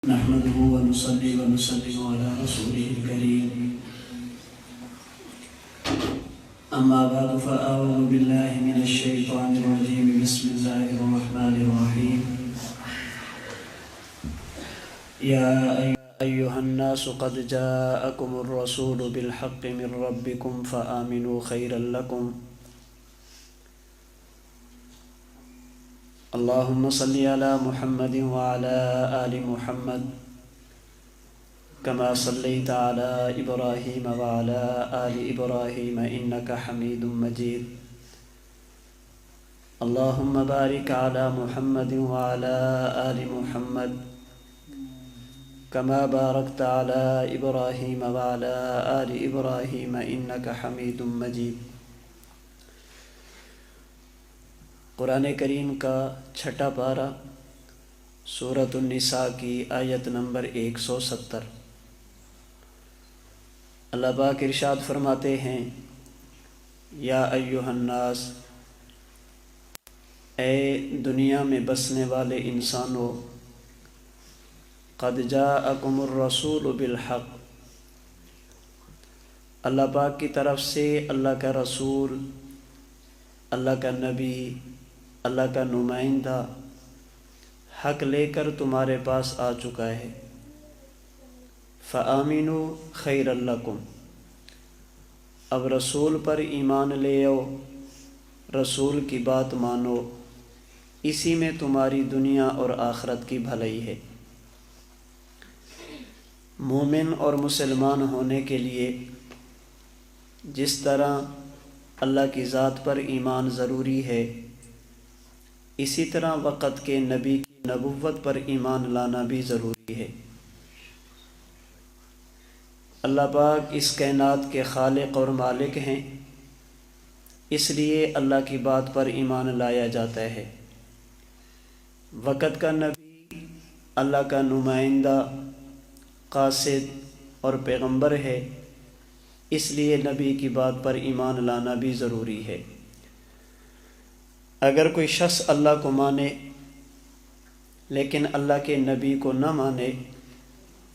نحمده ونصلي ونسلم على رسوله الكريم أما بعد فأعوذ بالله من الشيطان الرجيم بسم الله الرحمن الرحيم يا أيها الناس قد جاءكم الرسول بالحق من ربكم فآمنوا خيرا لكم اللهم صل على محمد وعلى آل محمد كما صليت على إبراهيم وعلى آل إبراهيم إنك حميد مجيد اللهم بارك على محمد وعلى آل محمد كما باركت على إبراهيم وعلى آل إبراهيم إنك حميد مجيد۔ قرآن کریم کا چھٹا پارہ سورۃ النساء کی آیت نمبر 170۔ اللہ پاک ارشاد فرماتے ہیں، یا ایھا الناس، اے دنیا میں بسنے والے انسانوں، قد جاءکم الرسول بالحق، اللہ پاک کی طرف سے اللہ کا رسول، اللہ کا نبی، اللہ کا نمائندہ حق لے کر تمہارے پاس آ چکا ہے۔ فآمنوا خیرا لکم، اب رسول پر ایمان لے آؤ، رسول کی بات مانو، اسی میں تمہاری دنیا اور آخرت کی بھلائی ہے۔ مومن اور مسلمان ہونے کے لیے جس طرح اللہ کی ذات پر ایمان ضروری ہے، اسی طرح وقت کے نبی کی نبوت پر ایمان لانا بھی ضروری ہے۔ اللہ پاک اس کائنات کے خالق اور مالک ہیں، اس لیے اللہ کی بات پر ایمان لایا جاتا ہے۔ وقت کا نبی اللہ کا نمائندہ، قاصد اور پیغمبر ہے، اس لیے نبی کی بات پر ایمان لانا بھی ضروری ہے۔ اگر کوئی شخص اللہ کو مانے لیکن اللہ کے نبی کو نہ مانے،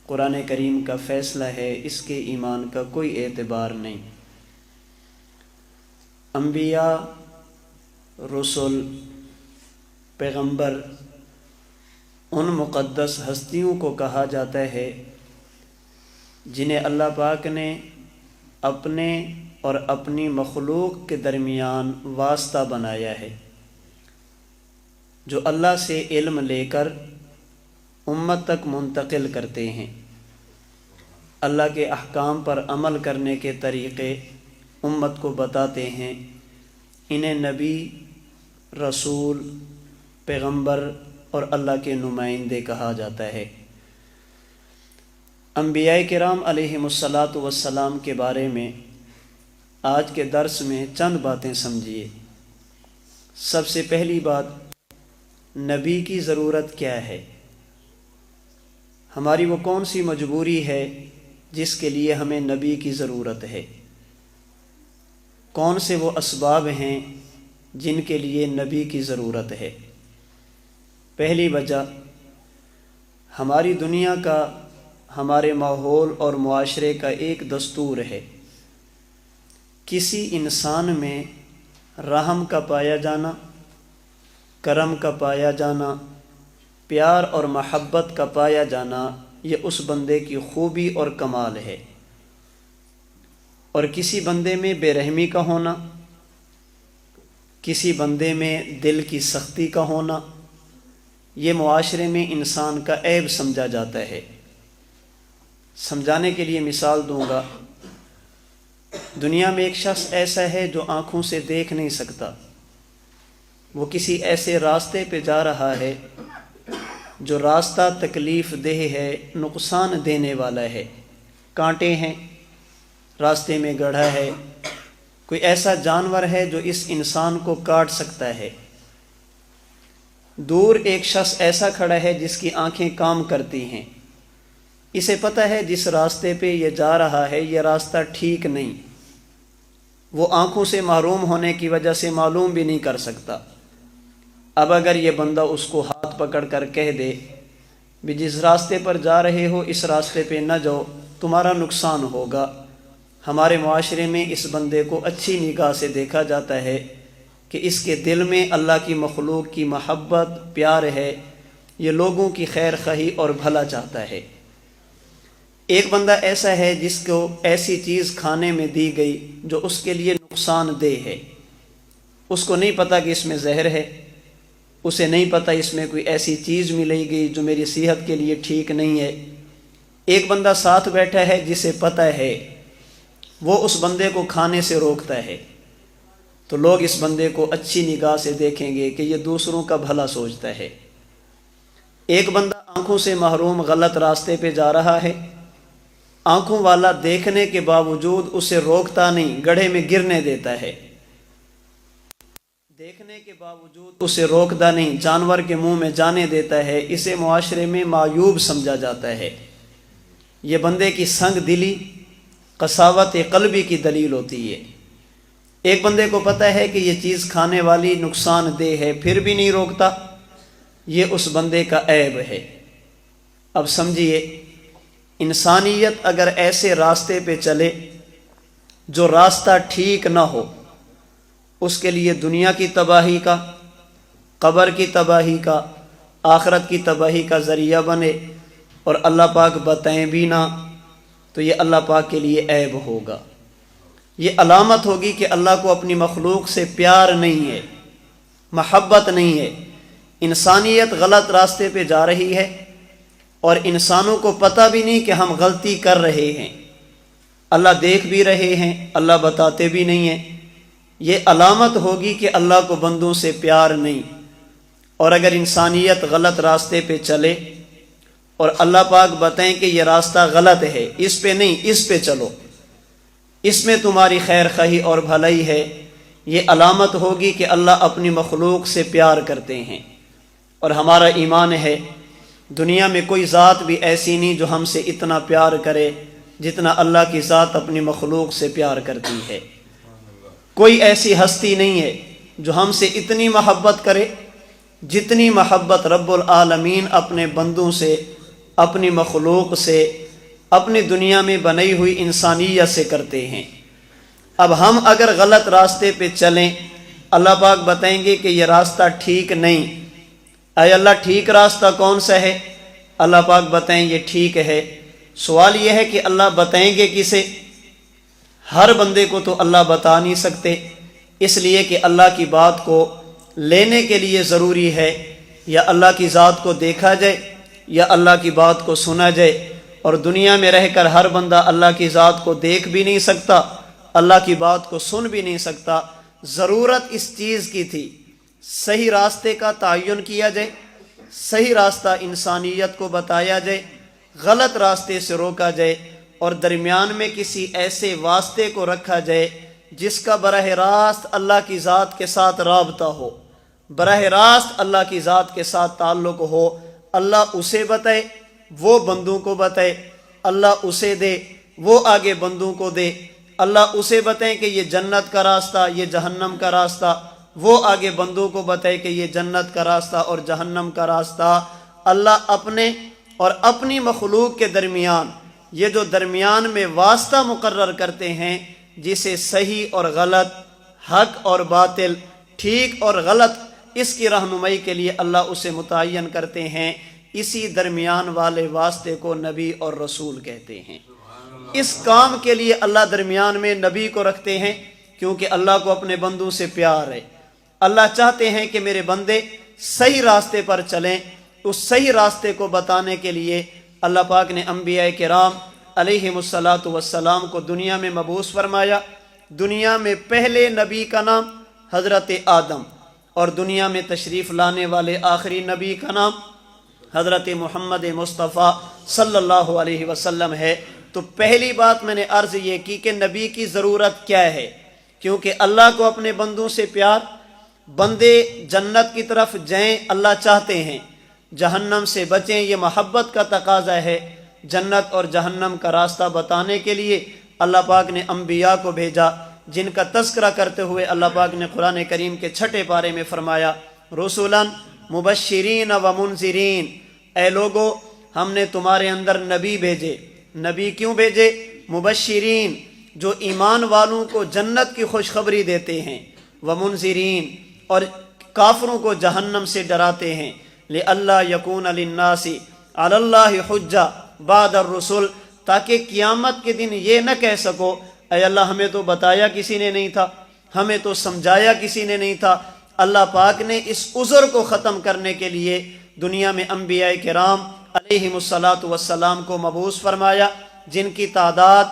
قرآن کریم کا فیصلہ ہے اس کے ایمان کا کوئی اعتبار نہیں۔ انبیاء، رسول، پیغمبر ان مقدس ہستیوں کو کہا جاتا ہے جنہیں اللہ پاک نے اپنے اور اپنی مخلوق کے درمیان واسطہ بنایا ہے، جو اللہ سے علم لے کر امت تک منتقل کرتے ہیں، اللہ کے احکام پر عمل کرنے کے طریقے امت کو بتاتے ہیں۔ انہیں نبی، رسول، پیغمبر اور اللہ کے نمائندے کہا جاتا ہے۔ انبیاء کرام علیہم الصلاۃ کے بارے میں آج کے درس میں چند باتیں سمجھیے۔ سب سے پہلی بات، نبی کی ضرورت کیا ہے؟ ہماری وہ کون سی مجبوری ہے جس کے لیے ہمیں نبی کی ضرورت ہے؟ کون سے وہ اسباب ہیں جن کے لیے نبی کی ضرورت ہے؟ پہلی وجہ، ہماری دنیا کا، ہمارے ماحول اور معاشرے کا ایک دستور ہے، کسی انسان میں رحم کا پایا جانا، کرم کا پایا جانا، پیار اور محبت کا پایا جانا، یہ اس بندے کی خوبی اور کمال ہے۔ اور کسی بندے میں بے رحمی کا ہونا، کسی بندے میں دل کی سختی کا ہونا، یہ معاشرے میں انسان کا عیب سمجھا جاتا ہے۔ سمجھانے کے لیے مثال دوں گا۔ دنیا میں ایک شخص ایسا ہے جو آنکھوں سے دیکھ نہیں سکتا، وہ کسی ایسے راستے پہ جا رہا ہے جو راستہ تکلیف دہ ہے، نقصان دینے والا ہے، کانٹے ہیں، راستے میں گڑھا ہے، کوئی ایسا جانور ہے جو اس انسان کو کاٹ سکتا ہے۔ دور ایک شخص ایسا کھڑا ہے جس کی آنکھیں کام کرتی ہیں، اسے پتہ ہے جس راستے پہ یہ جا رہا ہے یہ راستہ ٹھیک نہیں، وہ آنکھوں سے محروم ہونے کی وجہ سے معلوم بھی نہیں کر سکتا۔ اب اگر یہ بندہ اس کو ہاتھ پکڑ کر کہہ دے بھی جس راستے پر جا رہے ہو اس راستے پہ نہ جاؤ، تمہارا نقصان ہوگا۔ ہمارے معاشرے میں اس بندے کو اچھی نگاہ سے دیکھا جاتا ہے کہ اس کے دل میں اللہ کی مخلوق کی محبت، پیار ہے، یہ لوگوں کی خیر خواہی اور بھلا چاہتا ہے۔ ایک بندہ ایسا ہے جس کو ایسی چیز کھانے میں دی گئی جو اس کے لیے نقصان دہ ہے، اس کو نہیں پتہ کہ اس میں زہر ہے، اسے نہیں پتہ اس میں کوئی ایسی چیز ملے گی جو میری صحت کے لیے ٹھیک نہیں ہے۔ ایک بندہ ساتھ بیٹھا ہے جسے پتہ ہے، وہ اس بندے کو کھانے سے روکتا ہے، تو لوگ اس بندے کو اچھی نگاہ سے دیکھیں گے کہ یہ دوسروں کا بھلا سوچتا ہے۔ ایک بندہ آنکھوں سے محروم غلط راستے پہ جا رہا ہے، آنکھوں والا دیکھنے کے باوجود اسے روکتا نہیں، گڑھے میں گرنے دیتا ہے، دیکھنے کے باوجود اسے روکتا نہیں، جانور کے منہ میں جانے دیتا ہے، اسے معاشرے میں معیوب سمجھا جاتا ہے۔ یہ بندے کی سنگ دلی، قساوت قلبی کی دلیل ہوتی ہے۔ ایک بندے کو پتہ ہے کہ یہ چیز کھانے والی نقصان دہ ہے، پھر بھی نہیں روکتا، یہ اس بندے کا عیب ہے۔ اب سمجھیے، انسانیت اگر ایسے راستے پہ چلے جو راستہ ٹھیک نہ ہو، اس کے لیے دنیا کی تباہی کا، قبر کی تباہی کا، آخرت کی تباہی کا ذریعہ بنے، اور اللہ پاک بتائیں بھی نہ، تو یہ اللہ پاک کے لیے عیب ہوگا۔ یہ علامت ہوگی کہ اللہ کو اپنی مخلوق سے پیار نہیں ہے، محبت نہیں ہے۔ انسانیت غلط راستے پہ جا رہی ہے اور انسانوں کو پتہ بھی نہیں کہ ہم غلطی کر رہے ہیں، اللہ دیکھ بھی رہے ہیں، اللہ بتاتے بھی نہیں ہیں۔ یہ علامت ہوگی کہ اللہ کو بندوں سے پیار نہیں۔ اور اگر انسانیت غلط راستے پہ چلے اور اللہ پاک بتائیں کہ یہ راستہ غلط ہے، اس پہ نہیں، اس پہ چلو، اس میں تمہاری خیر خواہی اور بھلائی ہے، یہ علامت ہوگی کہ اللہ اپنی مخلوق سے پیار کرتے ہیں۔ اور ہمارا ایمان ہے دنیا میں کوئی ذات بھی ایسی نہیں جو ہم سے اتنا پیار کرے جتنا اللہ کی ذات اپنی مخلوق سے پیار کرتی ہے۔ کوئی ایسی ہستی نہیں ہے جو ہم سے اتنی محبت کرے جتنی محبت رب العالمین اپنے بندوں سے، اپنی مخلوق سے، اپنی دنیا میں بنی ہوئی انسانیت سے کرتے ہیں۔ اب ہم اگر غلط راستے پہ چلیں، اللہ پاک بتائیں گے کہ یہ راستہ ٹھیک نہیں۔ اے اللہ، ٹھیک راستہ کون سا ہے؟ اللہ پاک بتائیں یہ ٹھیک ہے۔ سوال یہ ہے کہ اللہ بتائیں گے کسے؟ ہر بندے کو تو اللہ بتا نہیں سکتے، اس لیے کہ اللہ کی بات کو لینے کے لیے ضروری ہے یا اللہ کی ذات کو دیکھا جائے یا اللہ کی بات کو سنا جائے، اور دنیا میں رہ کر ہر بندہ اللہ کی ذات کو دیکھ بھی نہیں سکتا، اللہ کی بات کو سن بھی نہیں سکتا۔ ضرورت اس چیز کی تھی صحیح راستے کا تعین کیا جائے، صحیح راستہ انسانیت کو بتایا جائے، غلط راستے سے روکا جائے، اور درمیان میں کسی ایسے واسطے کو رکھا جائے جس کا براہ راست اللہ کی ذات کے ساتھ رابطہ ہو، براہ راست اللہ کی ذات کے ساتھ تعلق ہو۔ اللہ اسے بتائے، وہ بندوں کو بتائے، اللہ اسے دے، وہ آگے بندوں کو دے۔ اللہ اسے بتائے کہ یہ جنت کا راستہ، یہ جہنم کا راستہ، وہ آگے بندوں کو بتائے کہ یہ جنت کا راستہ اور جہنم کا راستہ۔ اللہ اپنے اور اپنی مخلوق کے درمیان یہ جو درمیان میں واسطہ مقرر کرتے ہیں، جسے صحیح اور غلط، حق اور باطل، ٹھیک اور غلط، اس کی رہنمائی کے لیے اللہ اسے متعین کرتے ہیں۔ اسی درمیان والے واسطے کو نبی اور رسول کہتے ہیں۔ اس کام کے لیے اللہ درمیان میں نبی کو رکھتے ہیں، کیونکہ اللہ کو اپنے بندوں سے پیار ہے۔ اللہ چاہتے ہیں کہ میرے بندے صحیح راستے پر چلیں۔ اس صحیح راستے کو بتانے کے لیے اللہ پاک نے انبیاء کرام علیہم الصلاۃ والسلام کو دنیا میں مبعوث فرمایا۔ دنیا میں پہلے نبی کا نام حضرت آدم، اور دنیا میں تشریف لانے والے آخری نبی کا نام حضرت محمد مصطفیٰ صلی اللہ علیہ وسلم ہے۔ تو پہلی بات میں نے عرض یہ کی کہ نبی کی ضرورت کیا ہے، کیونکہ اللہ کو اپنے بندوں سے پیار، بندے جنت کی طرف جائیں اللہ چاہتے ہیں، جہنم سے بچیں یہ محبت کا تقاضا ہے۔ جنت اور جہنم کا راستہ بتانے کے لیے اللہ پاک نے انبیاء کو بھیجا، جن کا تذکرہ کرتے ہوئے اللہ پاک نے قرآن کریم کے 6 پارے میں فرمایا، رسولاً مبشرین و منذرین، اے لوگو ہم نے تمہارے اندر نبی بھیجے۔ نبی کیوں بھیجے؟ مبشرین، جو ایمان والوں کو جنت کی خوشخبری دیتے ہیں، ومنذرین، اور کافروں کو جہنم سے ڈراتے ہیں، لئلا یکون للناس علی اللہ حجہ بعد الرسل، تاکہ قیامت کے دن یہ نہ کہہ سکو اے اللہ ہمیں تو بتایا کسی نے نہیں تھا، ہمیں تو سمجھایا کسی نے نہیں تھا۔ اللہ پاک نے اس عذر کو ختم کرنے کے لیے دنیا میں انبیاء کرام علیہم الصلاۃ والسلام کو مبعوث فرمایا، جن کی تعداد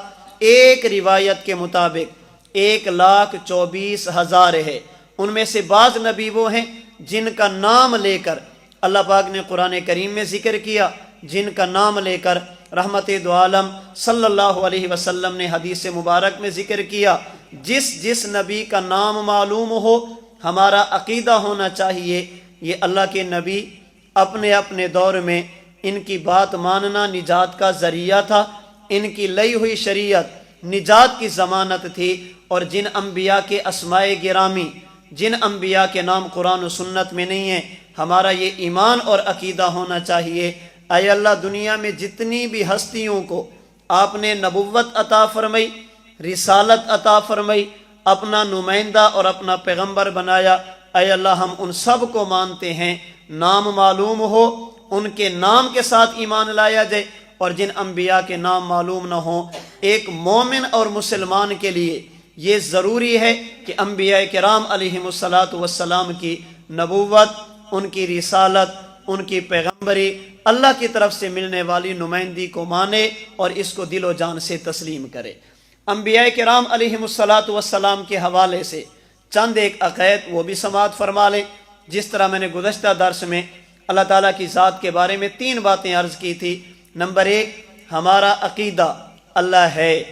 ایک روایت کے مطابق 1,24,000 ہے۔ ان میں سے بعض نبی وہ ہیں جن کا نام لے کر اللہ پاک نے قرآن کریم میں ذکر کیا، جن کا نام لے کر رحمت دو عالم صلی اللہ علیہ وسلم نے حدیث مبارک میں ذکر کیا۔ جس نبی کا نام معلوم ہو، ہمارا عقیدہ ہونا چاہیے یہ اللہ کے نبی اپنے اپنے دور میں ان کی بات ماننا نجات کا ذریعہ تھا، ان کی لئی ہوئی شریعت نجات کی ضمانت تھی۔ اور جن انبیاء کے اسماء گرامی، جن انبیاء کے نام قرآن و سنت میں نہیں ہیں، ہمارا یہ ایمان اور عقیدہ ہونا چاہیے اے اللہ دنیا میں جتنی بھی ہستیوں کو آپ نے نبوت عطا فرمائی، رسالت عطا فرمائی، اپنا نمائندہ اور اپنا پیغمبر بنایا، اے اللہ ہم ان سب کو مانتے ہیں، نام معلوم ہو ان کے نام کے ساتھ ایمان لایا جائے، اور جن انبیاء کے نام معلوم نہ ہوں، ایک مومن اور مسلمان کے لیے یہ ضروری ہے کہ انبیاء کرام علیہم الصلاۃ والسلام کی نبوت، ان کی رسالت، ان کی پیغمبری، اللہ کی طرف سے ملنے والی نمائندگی کو مانے اور اس کو دل و جان سے تسلیم کرے۔ انبیاء کرام علیہم الصلاۃ والسلام کے حوالے سے چند ایک عقائد وہ بھی سماعت فرما لیں۔ جس طرح میں نے گزشتہ درس میں اللہ تعالیٰ کی ذات کے بارے میں 3 باتیں عرض کی تھی۔ نمبر 1 ہمارا عقیدہ اللہ ہے،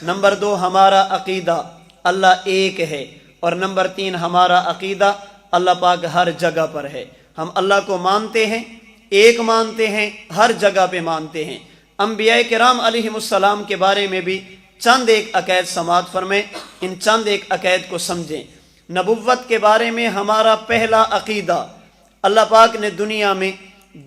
نمبر 2 ہمارا عقیدہ اللہ ایک ہے، اور نمبر 3 ہمارا عقیدہ اللہ پاک ہر جگہ پر ہے۔ ہم اللہ کو مانتے ہیں، ایک مانتے ہیں، ہر جگہ پہ مانتے ہیں۔ انبیاء کرام علیہم السلام کے بارے میں بھی چند ایک عقائد سماعت فرمائیں، ان چند ایک عقائد کو سمجھیں۔ نبوت کے بارے میں ہمارا پہلا عقیدہ، اللہ پاک نے دنیا میں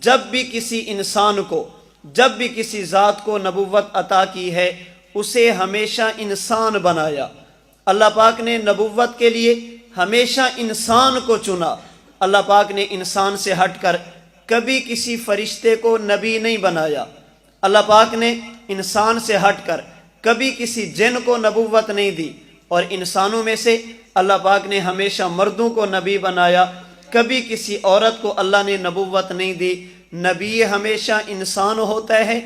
جب بھی کسی انسان کو، جب بھی کسی ذات کو نبوت عطا کی ہے، اسے ہمیشہ انسان بنایا۔ اللہ پاک نے نبوت کے لیے ہمیشہ انسان کو چنا۔ اللہ پاک نے انسان سے ہٹ کر کبھی کسی فرشتے کو نبی نہیں بنایا۔ اللہ پاک نے انسان سے ہٹ کر کبھی کسی جن کو نبوت نہیں دی، اور انسانوں میں سے اللہ پاک نے ہمیشہ مردوں کو نبی بنایا، کبھی کسی عورت کو اللہ نے نبوت نہیں دی۔ نبی ہمیشہ انسان ہوتا ہے،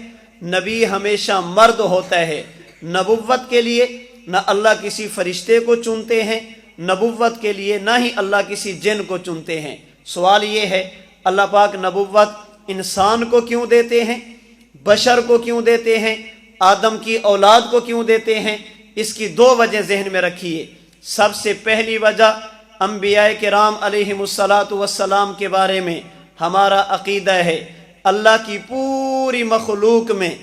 نبی ہمیشہ مرد ہوتا ہے۔ نبوت کے لیے نہ اللہ کسی فرشتے کو چنتے ہیں، نبوت کے لیے نہ ہی اللہ کسی جن کو چنتے ہیں۔ سوال یہ ہے اللہ پاک نبوت انسان کو کیوں دیتے ہیں، بشر کو کیوں دیتے ہیں، آدم کی اولاد کو کیوں دیتے ہیں؟ اس کی 2 وجہ ذہن میں رکھیے۔ سب سے پہلی وجہ، انبیاء کرام علیہم الصلاۃ والسلام کے بارے میں ہمارا عقیدہ ہے اللہ کی پوری مخلوق میں،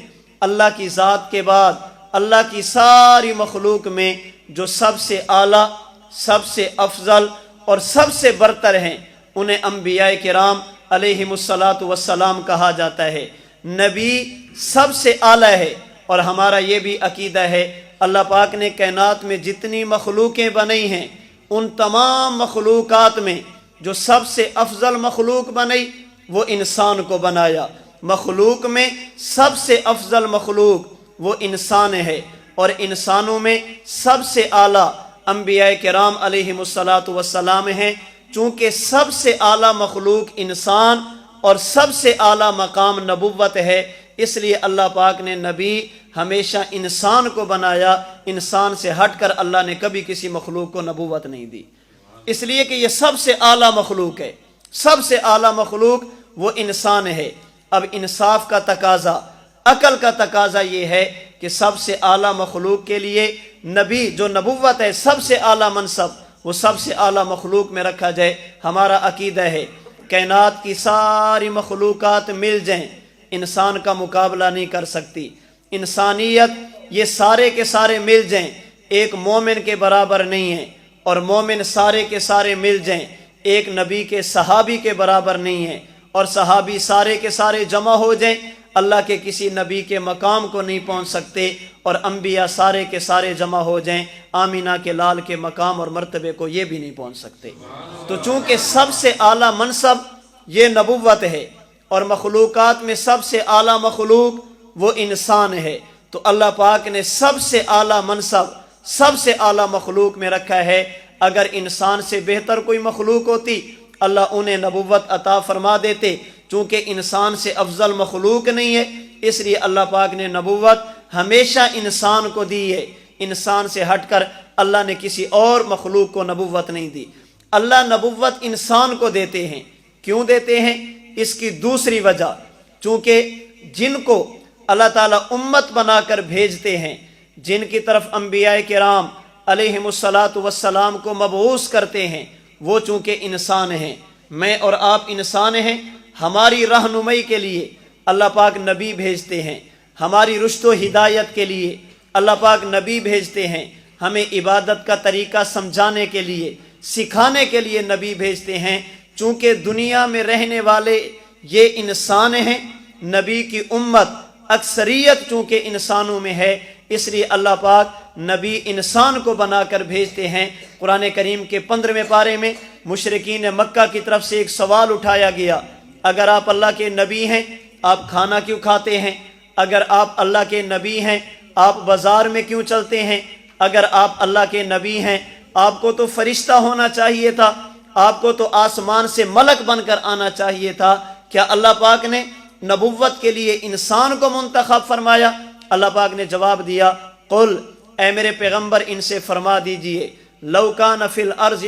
اللہ کی ذات کے بعد اللہ کی ساری مخلوق میں جو سب سے اعلیٰ، سب سے افضل اور سب سے برتر ہیں، انہیں انبیاء کرام علیہم الصلاۃ والسلام کہا جاتا ہے۔ نبی سب سے اعلیٰ ہے، اور ہمارا یہ بھی عقیدہ ہے اللہ پاک نے کائنات میں جتنی مخلوقیں بنائی ہیں، ان تمام مخلوقات میں جو سب سے افضل مخلوق بنائی وہ انسان کو بنایا۔ مخلوق میں سب سے افضل مخلوق وہ انسان ہے، اور انسانوں میں سب سے اعلیٰ انبیاء کرام علیہم الصلاۃ والسلام ہیں۔ چونکہ سب سے اعلیٰ مخلوق انسان اور سب سے اعلیٰ مقام نبوت ہے، اس لیے اللہ پاک نے نبی ہمیشہ انسان کو بنایا۔ انسان سے ہٹ کر اللہ نے کبھی کسی مخلوق کو نبوت نہیں دی، اس لیے کہ یہ سب سے اعلیٰ مخلوق ہے۔ سب سے اعلیٰ مخلوق وہ انسان ہے۔ اب انصاف کا تقاضا، عقل کا تقاضا یہ ہے کہ سب سے اعلیٰ مخلوق کے لیے نبی جو نبوت ہے، سب سے اعلیٰ منصب، وہ سب سے اعلیٰ مخلوق میں رکھا جائے۔ ہمارا عقیدہ ہے کائنات کی ساری مخلوقات مل جائیں، انسان کا مقابلہ نہیں کر سکتی۔ انسانیت یہ سارے کے سارے مل جائیں، ایک مومن کے برابر نہیں ہیں، اور مومن سارے کے سارے مل جائیں، ایک نبی کے صحابی کے برابر نہیں ہیں، اور صحابی سارے کے سارے جمع ہو جائیں، اللہ کے کسی نبی کے مقام کو نہیں پہنچ سکتے، اور انبیاء سارے کے سارے جمع ہو جائیں آمینہ کے لال کے مقام اور مرتبے کو یہ بھی نہیں پہنچ سکتے۔ تو چونکہ سب سے اعلیٰ منصب یہ نبوت ہے، اور مخلوقات میں سب سے اعلیٰ مخلوق وہ انسان ہے، تو اللہ پاک نے سب سے اعلیٰ منصب سب سے اعلیٰ مخلوق میں رکھا ہے۔ اگر انسان سے بہتر کوئی مخلوق ہوتی اللہ انہیں نبوت عطا فرما دیتے، چونکہ انسان سے افضل مخلوق نہیں ہے، اس لیے اللہ پاک نے نبوت ہمیشہ انسان کو دی ہے۔ انسان سے ہٹ کر اللہ نے کسی اور مخلوق کو نبوت نہیں دی۔ اللہ نبوت انسان کو دیتے ہیں، کیوں دیتے ہیں؟ اس کی دوسری وجہ، چونکہ جن کو اللہ تعالیٰ امت بنا کر بھیجتے ہیں، جن کی طرف انبیاء کرام علیہم السلام کو مبعوث کرتے ہیں، وہ چونکہ انسان ہیں، میں اور آپ انسان ہیں، ہماری رہنمائی کے لیے اللہ پاک نبی بھیجتے ہیں، ہماری رشد و ہدایت کے لیے اللہ پاک نبی بھیجتے ہیں، ہمیں عبادت کا طریقہ سمجھانے کے لیے سکھانے کے لیے نبی بھیجتے ہیں۔ چونکہ دنیا میں رہنے والے یہ انسان ہیں، نبی کی امت اکثریت چونکہ انسانوں میں ہے، اس لیے اللہ پاک نبی انسان کو بنا کر بھیجتے ہیں۔ قرآن کریم کے 15ویں پارے میں مشرکین مکہ کی طرف سے ایک سوال اٹھایا گیا، اگر آپ اللہ کے نبی ہیں آپ کھانا کیوں کھاتے ہیں؟ اگر آپ اللہ کے نبی ہیں آپ بازار میں کیوں چلتے ہیں؟ اگر آپ اللہ کے نبی ہیں آپ کو تو فرشتہ ہونا چاہیے تھا، آپ کو تو آسمان سے ملک بن کر آنا چاہیے تھا، کیا اللہ پاک نے نبوت کے لیے انسان کو منتخب فرمایا؟ اللہ پاک نے جواب دیا، قل، اے میرے پیغمبر ان سے فرما دیجئے، لو کان فی الارض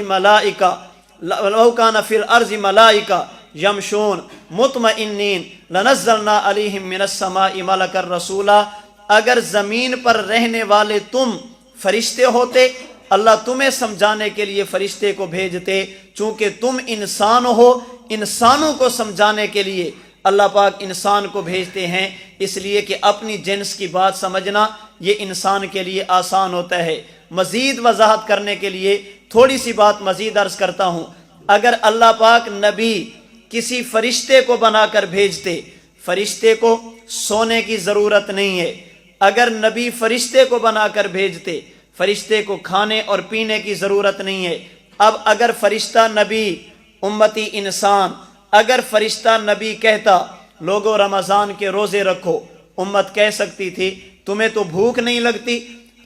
ملائکہ یمشون مطمئنین لنزلنا علیہم من السماء ملکا رسولا، اگر زمین پر رہنے والے تم فرشتے ہوتے اللہ تمہیں سمجھانے کے لیے فرشتے کو بھیجتے، چونکہ تم انسان ہو، انسانوں کو سمجھانے کے لیے اللہ پاک انسان کو بھیجتے ہیں، اس لیے کہ اپنی جنس کی بات سمجھنا یہ انسان کے لیے آسان ہوتا ہے۔ مزید وضاحت کرنے کے لیے تھوڑی سی بات مزید عرض کرتا ہوں، اگر اللہ پاک نبی کسی فرشتے کو بنا کر بھیجتے، فرشتے کو سونے کی ضرورت نہیں ہے، اگر نبی فرشتے کو بنا کر بھیجتے فرشتے کو کھانے اور پینے کی ضرورت نہیں ہے۔ اب اگر فرشتہ نبی امتی انسان، اگر فرشتہ نبی کہتا لوگوں رمضان کے روزے رکھو، امت کہہ سکتی تھی تمہیں تو بھوک نہیں لگتی،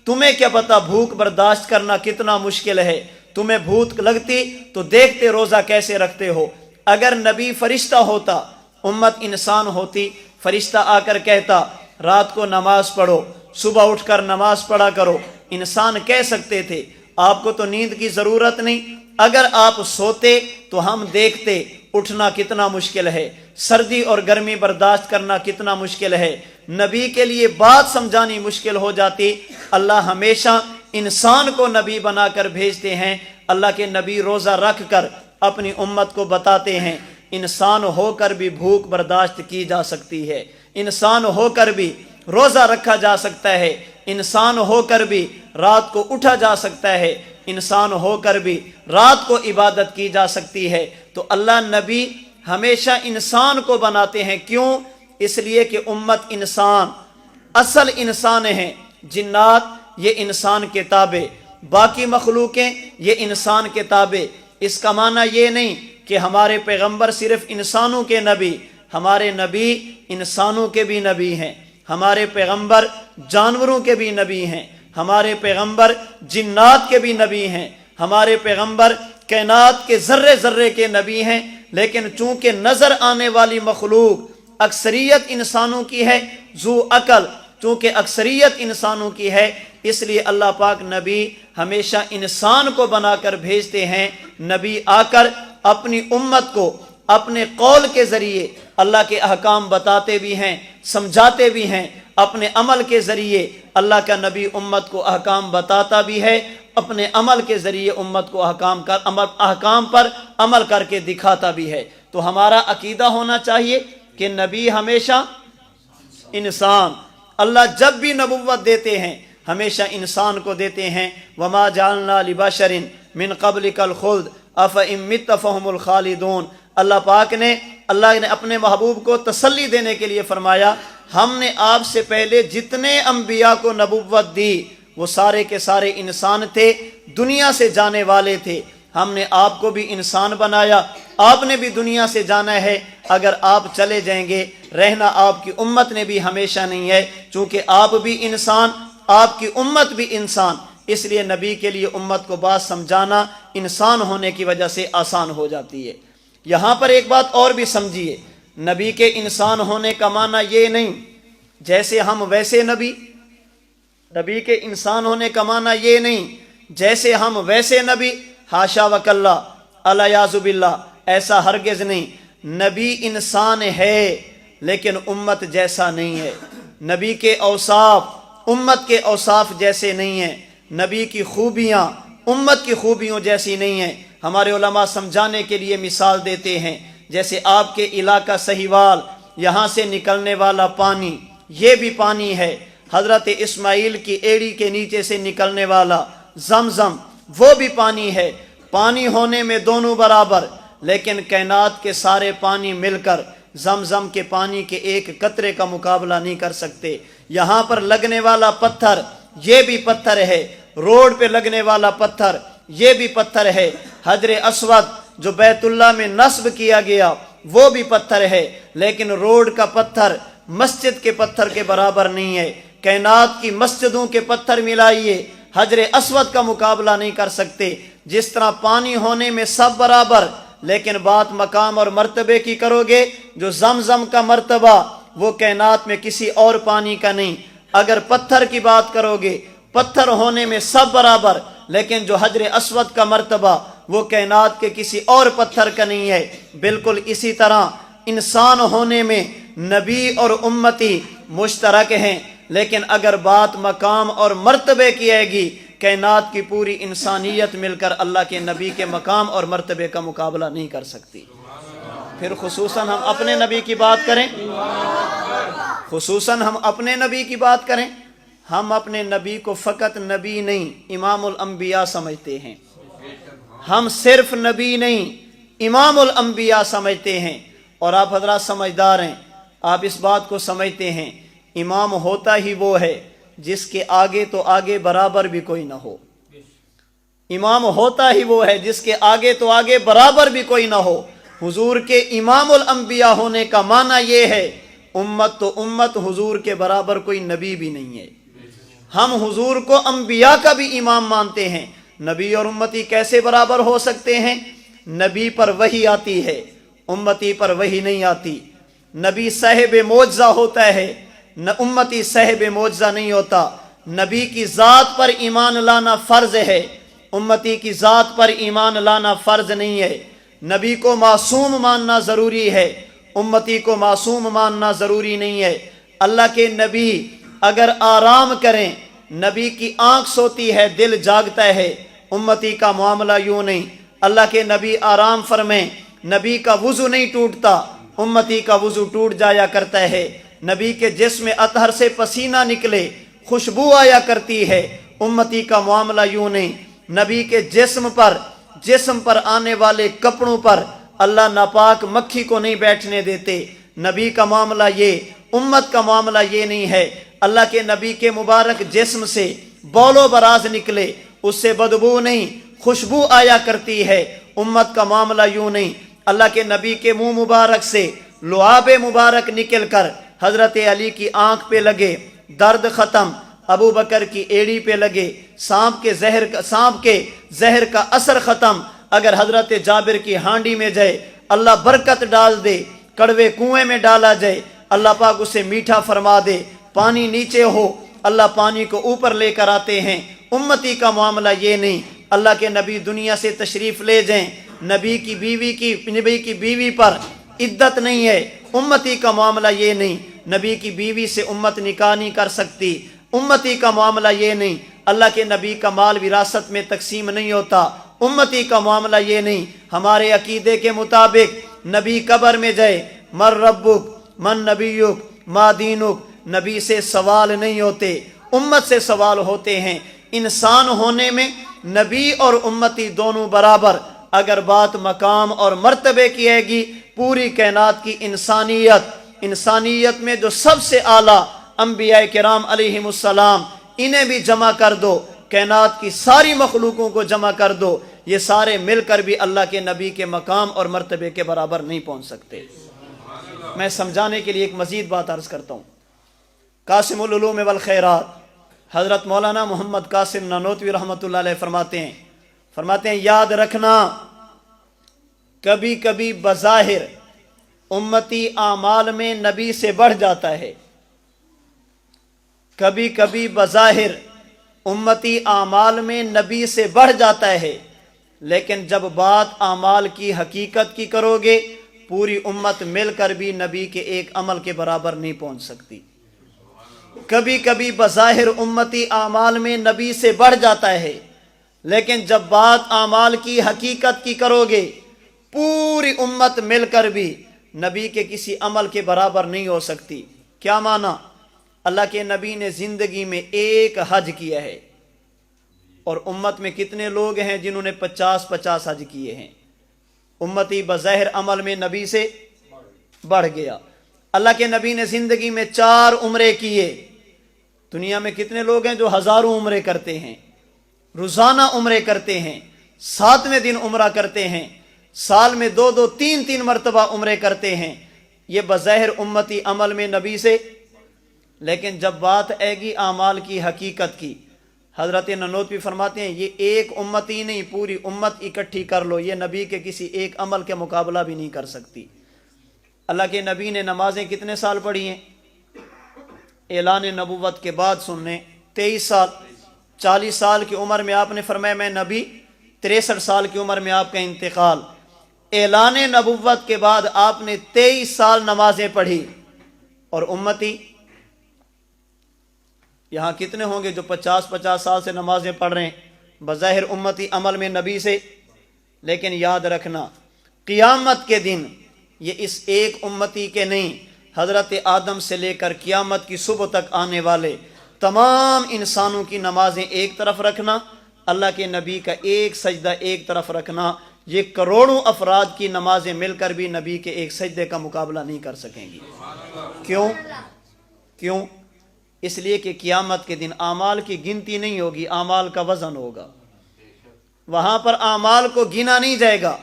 تمہیں کیا پتا بھوک برداشت کرنا کتنا مشکل ہے، تمہیں بھوک لگتی تو دیکھتے روزہ کیسے رکھتے ہو۔ اگر نبی فرشتہ ہوتا، امت انسان ہوتی، فرشتہ آ کر کہتا رات کو نماز پڑھو، صبح اٹھ کر نماز پڑھا کرو، انسان کہہ سکتے تھے آپ کو تو نیند کی ضرورت نہیں، اگر آپ سوتے تو ہم دیکھتے اٹھنا کتنا مشکل ہے، سردی اور گرمی برداشت کرنا کتنا مشکل ہے، نبی کے لیے بات سمجھانی مشکل ہو جاتی۔ اللہ ہمیشہ انسان کو نبی بنا کر بھیجتے ہیں۔ اللہ کے نبی روزہ رکھ کر اپنی امت کو بتاتے ہیں انسان ہو کر بھی بھوک برداشت کی جا سکتی ہے، انسان ہو کر بھی روزہ رکھا جا سکتا ہے، انسان ہو کر بھی رات کو اٹھا جا سکتا ہے، انسان ہو کر بھی رات کو عبادت کی جا سکتی ہے۔ تو اللہ نبی ہمیشہ انسان کو بناتے ہیں، کیوں؟ اس لیے کہ امت انسان اصل انسان ہیں، جنات یہ انسان کے تابع، باقی مخلوقیں یہ انسان کے تابع۔ اس کا معنی یہ نہیں کہ ہمارے پیغمبر صرف انسانوں کے نبی، ہمارے نبی انسانوں کے بھی نبی ہیں، ہمارے پیغمبر جانوروں کے بھی نبی ہیں، ہمارے پیغمبر جنات کے بھی نبی ہیں، ہمارے پیغمبر کائنات کے ذرے ذرے کے نبی ہیں۔ لیکن چونکہ نظر آنے والی مخلوق اکثریت انسانوں کی ہے، ذو عقل چونکہ اکثریت انسانوں کی ہے، اس لیے اللہ پاک نبی ہمیشہ انسان کو بنا کر بھیجتے ہیں۔ نبی آ کر اپنی امت کو اپنے قول کے ذریعے اللہ کے احکام بتاتے بھی ہیں، سمجھاتے بھی ہیں، اپنے عمل کے ذریعے اللہ کا نبی امت کو احکام بتاتا بھی ہے، اپنے عمل کے ذریعے امت کو احکام پر عمل کر کے دکھاتا بھی ہے۔ تو ہمارا عقیدہ ہونا چاہیے کہ نبی ہمیشہ انسان، اللہ جب بھی نبوت دیتے ہیں ہمیشہ انسان کو دیتے ہیں۔ وما جعلنا لبشر من قبلک الخلد افإن مت فهم الخالدون، اللہ پاک نے اللہ نے اپنے محبوب کو تسلی دینے کے لیے فرمایا ہم نے آپ سے پہلے جتنے انبیاء کو نبوت دی وہ سارے کے سارے انسان تھے، دنیا سے جانے والے تھے، ہم نے آپ کو بھی انسان بنایا، آپ نے بھی دنیا سے جانا ہے، اگر آپ چلے جائیں گے رہنا آپ کی امت نے بھی ہمیشہ نہیں ہے، چونکہ آپ بھی انسان، آپ کی امت بھی انسان، اس لیے نبی کے لیے امت کو بات سمجھانا انسان ہونے کی وجہ سے آسان ہو جاتی ہے۔ یہاں پر ایک بات اور بھی سمجھیے، نبی کے انسان ہونے کا معنی یہ نہیں جیسے ہم ویسے نبی، نبی کے انسان ہونے کا معنی یہ نہیں جیسے ہم ویسے نبی، حاشا وکلا، الیاذ باللہ، ایسا ہرگز نہیں۔ نبی انسان ہے لیکن امت جیسا نہیں ہے، نبی کے اوصاف امت کے اوصاف جیسے نہیں ہیں، نبی کی خوبیاں امت کی خوبیوں جیسی نہیں ہیں۔ ہمارے علماء سمجھانے کے لیے مثال دیتے ہیں، جیسے آپ کے علاقہ سہیوال، یہاں سے نکلنے والا پانی یہ بھی پانی ہے، حضرت اسماعیل کی ایڑی کے نیچے سے نکلنے والا زمزم وہ بھی پانی ہے، پانی ہونے میں دونوں برابر، لیکن کائنات کے سارے پانی مل کر زمزم کے پانی کے ایک قطرے کا مقابلہ نہیں کر سکتے۔ یہاں پر لگنے والا پتھر یہ بھی پتھر ہے، روڈ پہ لگنے والا پتھر یہ بھی پتھر ہے، حجر اسود جو بیت اللہ میں نصب کیا گیا وہ بھی پتھر ہے، لیکن روڈ کا پتھر مسجد کے پتھر کے برابر نہیں ہے۔ کائنات کی مسجدوں کے پتھر ملائیے، حجر اسود کا مقابلہ نہیں کر سکتے۔ جس طرح پانی ہونے میں سب برابر، لیکن بات مقام اور مرتبے کی کرو گے، جو زمزم کا مرتبہ وہ کائنات میں کسی اور پانی کا نہیں۔ اگر پتھر کی بات کرو گے، پتھر ہونے میں سب برابر، لیکن جو حجر اسود کا مرتبہ وہ کائنات کے کسی اور پتھر کا نہیں ہے۔ بالکل اسی طرح انسان ہونے میں نبی اور امتی مشترک ہیں، لیکن اگر بات مقام اور مرتبے کی آئے گی، کائنات کی پوری انسانیت مل کر اللہ کے نبی کے مقام اور مرتبے کا مقابلہ نہیں کر سکتی۔ پھر خصوصاً ہم اپنے نبی کی بات کریں، خصوصاً ہم اپنے نبی کی بات کریں، ہم اپنے نبی کو فقط نبی نہیں امام الانبیاء سمجھتے ہیں، ہم صرف نبی نہیں امام الانبیاء سمجھتے ہیں۔ اور آپ حضرات سمجھدار ہیں، آپ اس بات کو سمجھتے ہیں امام ہوتا ہی وہ ہے جس کے آگے تو آگے برابر بھی کوئی نہ ہو، امام ہوتا ہی وہ ہے جس کے آگے تو آگے برابر بھی کوئی نہ ہو۔ حضور کے امام الانبیاء ہونے کا معنی یہ ہے امت تو امت، حضور کے برابر کوئی نبی بھی نہیں ہے۔ ہم حضور کو انبیاء کا بھی امام مانتے ہیں، نبی اور امتی کیسے برابر ہو سکتے ہیں؟ نبی پر وحی آتی ہے، امتی پر وحی نہیں آتی۔ نبی صاحب معجزہ ہوتا ہے، نہ امتی صاحب معجزہ نہیں ہوتا۔ نبی کی ذات پر ایمان لانا فرض ہے، امتی کی ذات پر ایمان لانا فرض نہیں ہے۔ نبی کو معصوم ماننا ضروری ہے، امتی کو معصوم ماننا ضروری نہیں ہے۔ اللہ کے نبی اگر آرام کریں، نبی کی آنکھ سوتی ہے دل جاگتا ہے، امتی کا معاملہ یوں نہیں۔ اللہ کے نبی آرام فرمائیں، نبی کا وضو نہیں ٹوٹتا، امتی کا وضو ٹوٹ جایا کرتا ہے۔ نبی کے جسم اطہر سے پسینہ نکلے، خوشبو آیا کرتی ہے، امتی کا معاملہ یوں نہیں۔ نبی کے جسم پر آنے والے کپڑوں پر اللہ ناپاک مکھی کو نہیں بیٹھنے دیتے، نبی کا معاملہ یہ، امت کا معاملہ یہ نہیں ہے۔ اللہ کے نبی کے مبارک جسم سے بول و براز نکلے، اس سے بدبو نہیں، خوشبو آیا کرتی ہے، امت کا معاملہ یوں نہیں۔ اللہ کے نبی کے منہ مبارک سے لعاب مبارک نکل کر حضرت علی کی آنکھ پہ لگے، درد ختم، ابو بکر کی ایڑی پہ لگے، سانپ کے زہر کا اثر ختم، اگر حضرت جابر کی ہانڈی میں جائے اللہ برکت ڈال دے، کڑوے کنویں میں ڈالا جائے اللہ پاک اسے میٹھا فرما دے، پانی نیچے ہو اللہ پانی کو اوپر لے کر آتے ہیں۔ امتی کا معاملہ یہ نہیں۔ اللہ کے نبی دنیا سے تشریف لے جائیں، نبی کی بیوی پر عدت نہیں ہے، امتی کا معاملہ یہ نہیں۔ نبی کی بیوی سے امت نکاح نہیں کر سکتی، امتی کا معاملہ یہ نہیں۔ اللہ کے نبی کا مال وراثت میں تقسیم نہیں ہوتا، امتی کا معاملہ یہ نہیں۔ ہمارے عقیدے کے مطابق نبی قبر میں جائے، من ربک من نبیک ما دینک، نبی سے سوال نہیں ہوتے، امت سے سوال ہوتے ہیں۔ انسان ہونے میں نبی اور امتی دونوں برابر۔ اگر بات مقام اور مرتبے کی آئے گی، پوری کائنات کی انسانیت میں جو سب سے اعلیٰ انبیاء کرام علیہم السلام، انہیں بھی جمع کر دو، کائنات کی ساری مخلوقوں کو جمع کر دو، یہ سارے مل کر بھی اللہ کے نبی کے مقام اور مرتبے کے برابر نہیں پہنچ سکتے۔ میں سمجھانے کے لیے ایک مزید بات عرض کرتا ہوں۔ قاسم العلوم والخیرات حضرت مولانا محمد قاسم نانوتوی رحمۃ اللہ علیہ فرماتے ہیں یاد رکھنا، کبھی کبھی بظاہر امتی اعمال میں نبی سے بڑھ جاتا ہے، کبھی کبھی بظاہر امتی اعمال میں نبی سے بڑھ جاتا ہے، لیکن جب بات اعمال کی حقیقت کی کرو گے، پوری امت مل کر بھی نبی کے ایک عمل کے برابر نہیں پہنچ سکتی۔ کبھی کبھی بظاہر امتی اعمال میں نبی سے بڑھ جاتا ہے، لیکن جب بات اعمال کی حقیقت کی کرو گے، پوری امت مل کر بھی نبی کے کسی عمل کے برابر نہیں ہو سکتی۔ کیا معنی؟ اللہ کے نبی نے زندگی میں ایک حج کیا ہے، اور امت میں کتنے لوگ ہیں جنہوں نے 50 حج کیے ہیں؟ امتی بظاہر عمل میں نبی سے بڑھ گیا۔ اللہ کے نبی نے زندگی میں 4 عمرے کیے۔ دنیا میں کتنے لوگ ہیں جو ہزاروں عمرے کرتے ہیں، روزانہ عمرے کرتے ہیں، 7ویں دن عمرہ کرتے ہیں، سال میں 2 3 مرتبہ عمرے کرتے ہیں، یہ بظاہر امتی عمل میں نبی سے۔ لیکن جب بات آئے گی اعمال کی حقیقت کی، حضرت نانوتوی فرماتے ہیں یہ ایک امت ہی نہیں، پوری امت اکٹھی کر لو، یہ نبی کے کسی ایک عمل کے مقابلہ بھی نہیں کر سکتی۔ اللہ کے نبی نے نمازیں کتنے سال پڑھی ہیں؟ اعلان نبوت کے بعد سننے 23 سال۔ 40 سال کی عمر میں آپ نے فرمایا میں نبی، 63 سال کی عمر میں آپ کا انتقال۔ اعلان نبوت کے بعد آپ نے 23 سال نمازیں پڑھی، اور امتی یہاں کتنے ہوں گے جو 50 سال سے نمازیں پڑھ رہے ہیں، بظاہر امتی عمل میں نبی سے؟ لیکن یاد رکھنا، قیامت کے دن یہ اس ایک امتی کے نہیں، حضرت آدم سے لے کر قیامت کی صبح تک آنے والے تمام انسانوں کی نمازیں ایک طرف رکھنا، اللہ کے نبی کا ایک سجدہ ایک طرف رکھنا، یہ کروڑوں افراد کی نمازیں مل کر بھی نبی کے ایک سجدے کا مقابلہ نہیں کر سکیں گی۔ کیوں؟ اس لیے کہ قیامت کے دن اعمال کی گنتی نہیں ہوگی، اعمال کا وزن ہوگا۔ وہاں پر اعمال کو گنا نہیں جائے گا،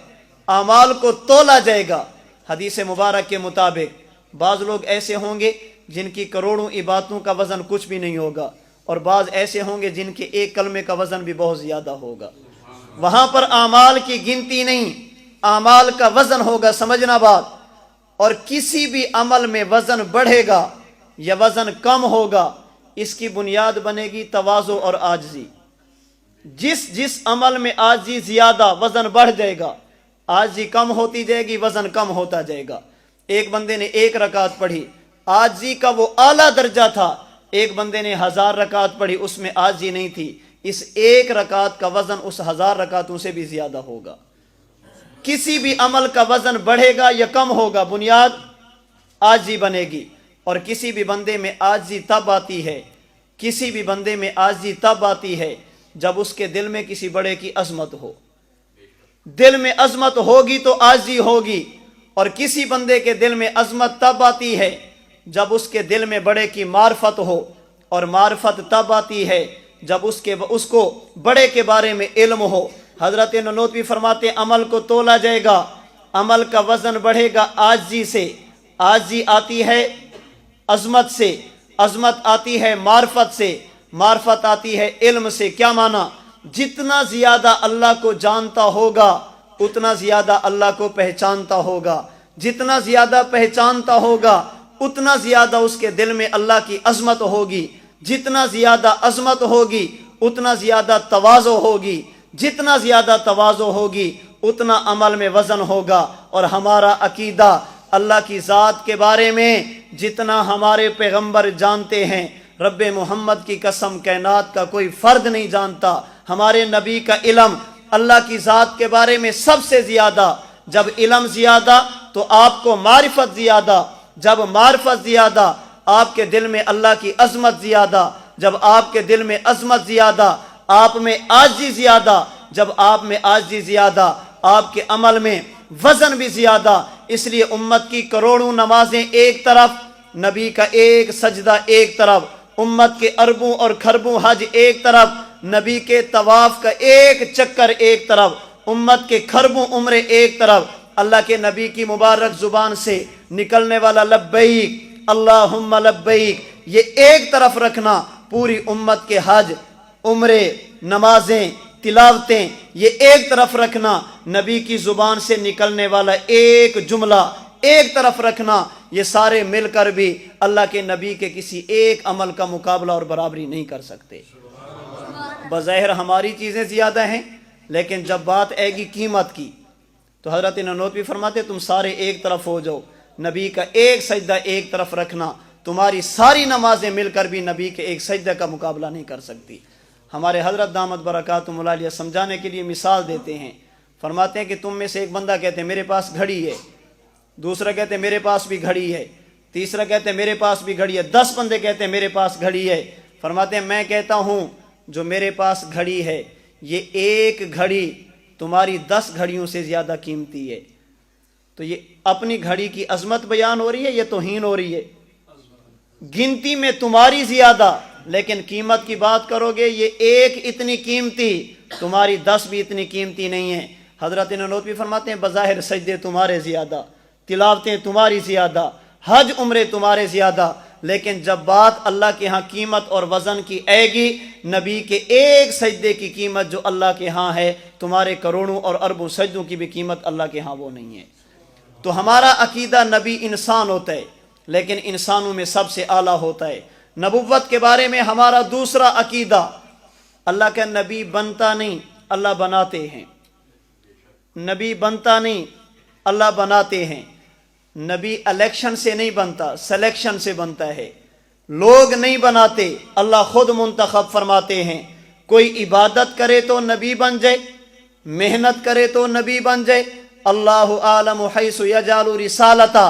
اعمال کو تولا جائے گا۔ حدیث مبارک کے مطابق بعض لوگ ایسے ہوں گے جن کی کروڑوں عبادتوں کا وزن کچھ بھی نہیں ہوگا، اور بعض ایسے ہوں گے جن کے ایک کلمے کا وزن بھی بہت زیادہ ہوگا۔ وہاں پر اعمال کی گنتی نہیں، اعمال کا وزن ہوگا، سمجھنا بات۔ اور کسی بھی عمل میں وزن بڑھے گا یا وزن کم ہوگا، اس کی بنیاد بنے گی تواضع اور عاجزی۔ جس عمل میں عاجزی زیادہ، وزن بڑھ جائے گا، عاجزی کم ہوتی جائے گی، وزن کم ہوتا جائے گا۔ ایک بندے نے 1 رکعت پڑھی، عاجزی کا وہ اعلیٰ درجہ تھا۔ ایک بندے نے 1000 رکعت پڑھی، اس میں عاجزی نہیں تھی۔ اس 1 رکعت کا وزن اس 1000 رکعتوں سے بھی زیادہ ہوگا۔ کسی بھی عمل کا وزن بڑھے گا یا کم ہوگا، بنیاد عاجزی بنے گی۔ اور کسی بھی بندے میں عاجزی تب آتی ہے جب اس کے دل میں کسی بڑے کی عظمت ہو۔ دل میں عظمت ہوگی تو عاجزی ہوگی، اور کسی بندے کے دل میں عظمت تب آتی ہے جب اس کے دل میں بڑے کی معرفت ہو، اور معرفت تب آتی ہے جب اس کو بڑے کے بارے میں علم ہو۔ حضرت نانوتوی فرماتے عمل کو تولا جائے گا، عمل کا وزن بڑھے گا عاجزی سے۔ عاجزی آتی ہے عظمت سے، عظمت آتی ہے معرفت سے، معرفت آتی ہے علم سے۔ کیا معنی؟ جتنا زیادہ اللہ کو جانتا ہوگا اتنا زیادہ اللہ کو پہچانتا ہوگا، جتنا زیادہ پہچانتا ہوگا اتنا زیادہ اس کے دل میں اللہ کی عظمت ہوگی، جتنا زیادہ عظمت ہوگی اتنا زیادہ تواضع ہوگی، جتنا زیادہ تواضع ہوگی اتنا عمل میں وزن ہوگا۔ اور ہمارا عقیدہ اللہ کی ذات کے بارے میں جتنا ہمارے پیغمبر جانتے ہیں، رب محمد کی قسم کائنات کا کوئی فرد نہیں جانتا۔ ہمارے نبی کا علم اللہ کی ذات کے بارے میں سب سے زیادہ۔ جب علم زیادہ تو آپ کو معرفت زیادہ، جب معرفت زیادہ آپ کے دل میں اللہ کی عظمت زیادہ، جب آپ کے دل میں عظمت زیادہ آپ میں عاجزی زیادہ، جب آپ میں عاجزی زیادہ آپ کے عمل میں وزن بھی زیادہ. اس لیے امت کی کروڑوں نمازیں ایک طرف, نبی کا ایک سجدہ ایک طرف, امت کے اربوں اور کھربوں حج ایک طرف, نبی کے طواف کا ایک چکر ایک طرف, امت کے کھربوں عمرے ایک طرف. اللہ کے نبی کی مبارک زبان سے نکلنے والا لبیک اللہم لبیک یہ ایک طرف رکھنا, پوری امت کے حج, عمرے, نمازیں, تلاوتیں یہ ایک طرف رکھنا, نبی کی زبان سے نکلنے والا ایک جملہ ایک طرف رکھنا, یہ سارے مل کر بھی اللہ کے نبی کے کسی ایک عمل کا مقابلہ اور برابری نہیں کر سکتے. بظاہر ہماری چیزیں زیادہ ہیں, لیکن جب بات آئے گی قیمت کی تو حضرت نانوتوی فرماتے تم سارے ایک طرف ہو جاؤ, نبی کا ایک سجدہ ایک طرف رکھنا, تمہاری ساری نمازیں مل کر بھی نبی کے ایک سجدہ کا مقابلہ نہیں کر سکتی. ہمارے حضرت دامت برکاتہم العالیہ سمجھانے کے لیے مثال دیتے ہیں, فرماتے ہیں کہ تم میں سے ایک بندہ کہتے ہیں میرے پاس گھڑی ہے, دوسرا کہتے ہیں میرے پاس بھی گھڑی ہے, تیسرا کہتے ہیں میرے پاس بھی گھڑی ہے, 10 بندے کہتے ہیں میرے پاس گھڑی ہے. فرماتے ہیں میں کہتا ہوں جو میرے پاس گھڑی ہے یہ ایک گھڑی تمہاری 10 گھڑیوں سے زیادہ قیمتی ہے. تو یہ اپنی گھڑی کی عظمت بیان ہو رہی ہے, یہ توہین ہو رہی ہے. گنتی میں تمہاری زیادہ, لیکن قیمت کی بات کرو گے یہ ایک اتنی قیمتی, تمہاری 10 بھی اتنی قیمتی نہیں ہے. حضرت نانوتوی فرماتے ہیں بظاہر سجدے تمہارے زیادہ, تلاوتیں تمہاری زیادہ, حج عمرے تمہارے زیادہ, لیکن جب بات اللہ کے ہاں قیمت اور وزن کی آئے گی, نبی کے ایک سجدے کی قیمت جو اللہ کے ہاں ہے تمہارے کروڑوں اور اربوں سجدوں کی بھی قیمت اللہ کے ہاں وہ نہیں ہے. تو ہمارا عقیدہ نبی انسان ہوتا ہے, لیکن انسانوں میں سب سے اعلیٰ ہوتا ہے. نبوت کے بارے میں ہمارا دوسرا عقیدہ, اللہ کا نبی بنتا نہیں اللہ بناتے ہیں, نبی بنتا نہیں اللہ بناتے ہیں. نبی الیکشن سے نہیں بنتا, سلیکشن سے بنتا ہے. لوگ نہیں بناتے, اللہ خود منتخب فرماتے ہیں. کوئی عبادت کرے تو نبی بن جائے, محنت کرے تو نبی بن جائے. اللہ عالم حیث یجعل رسالتا,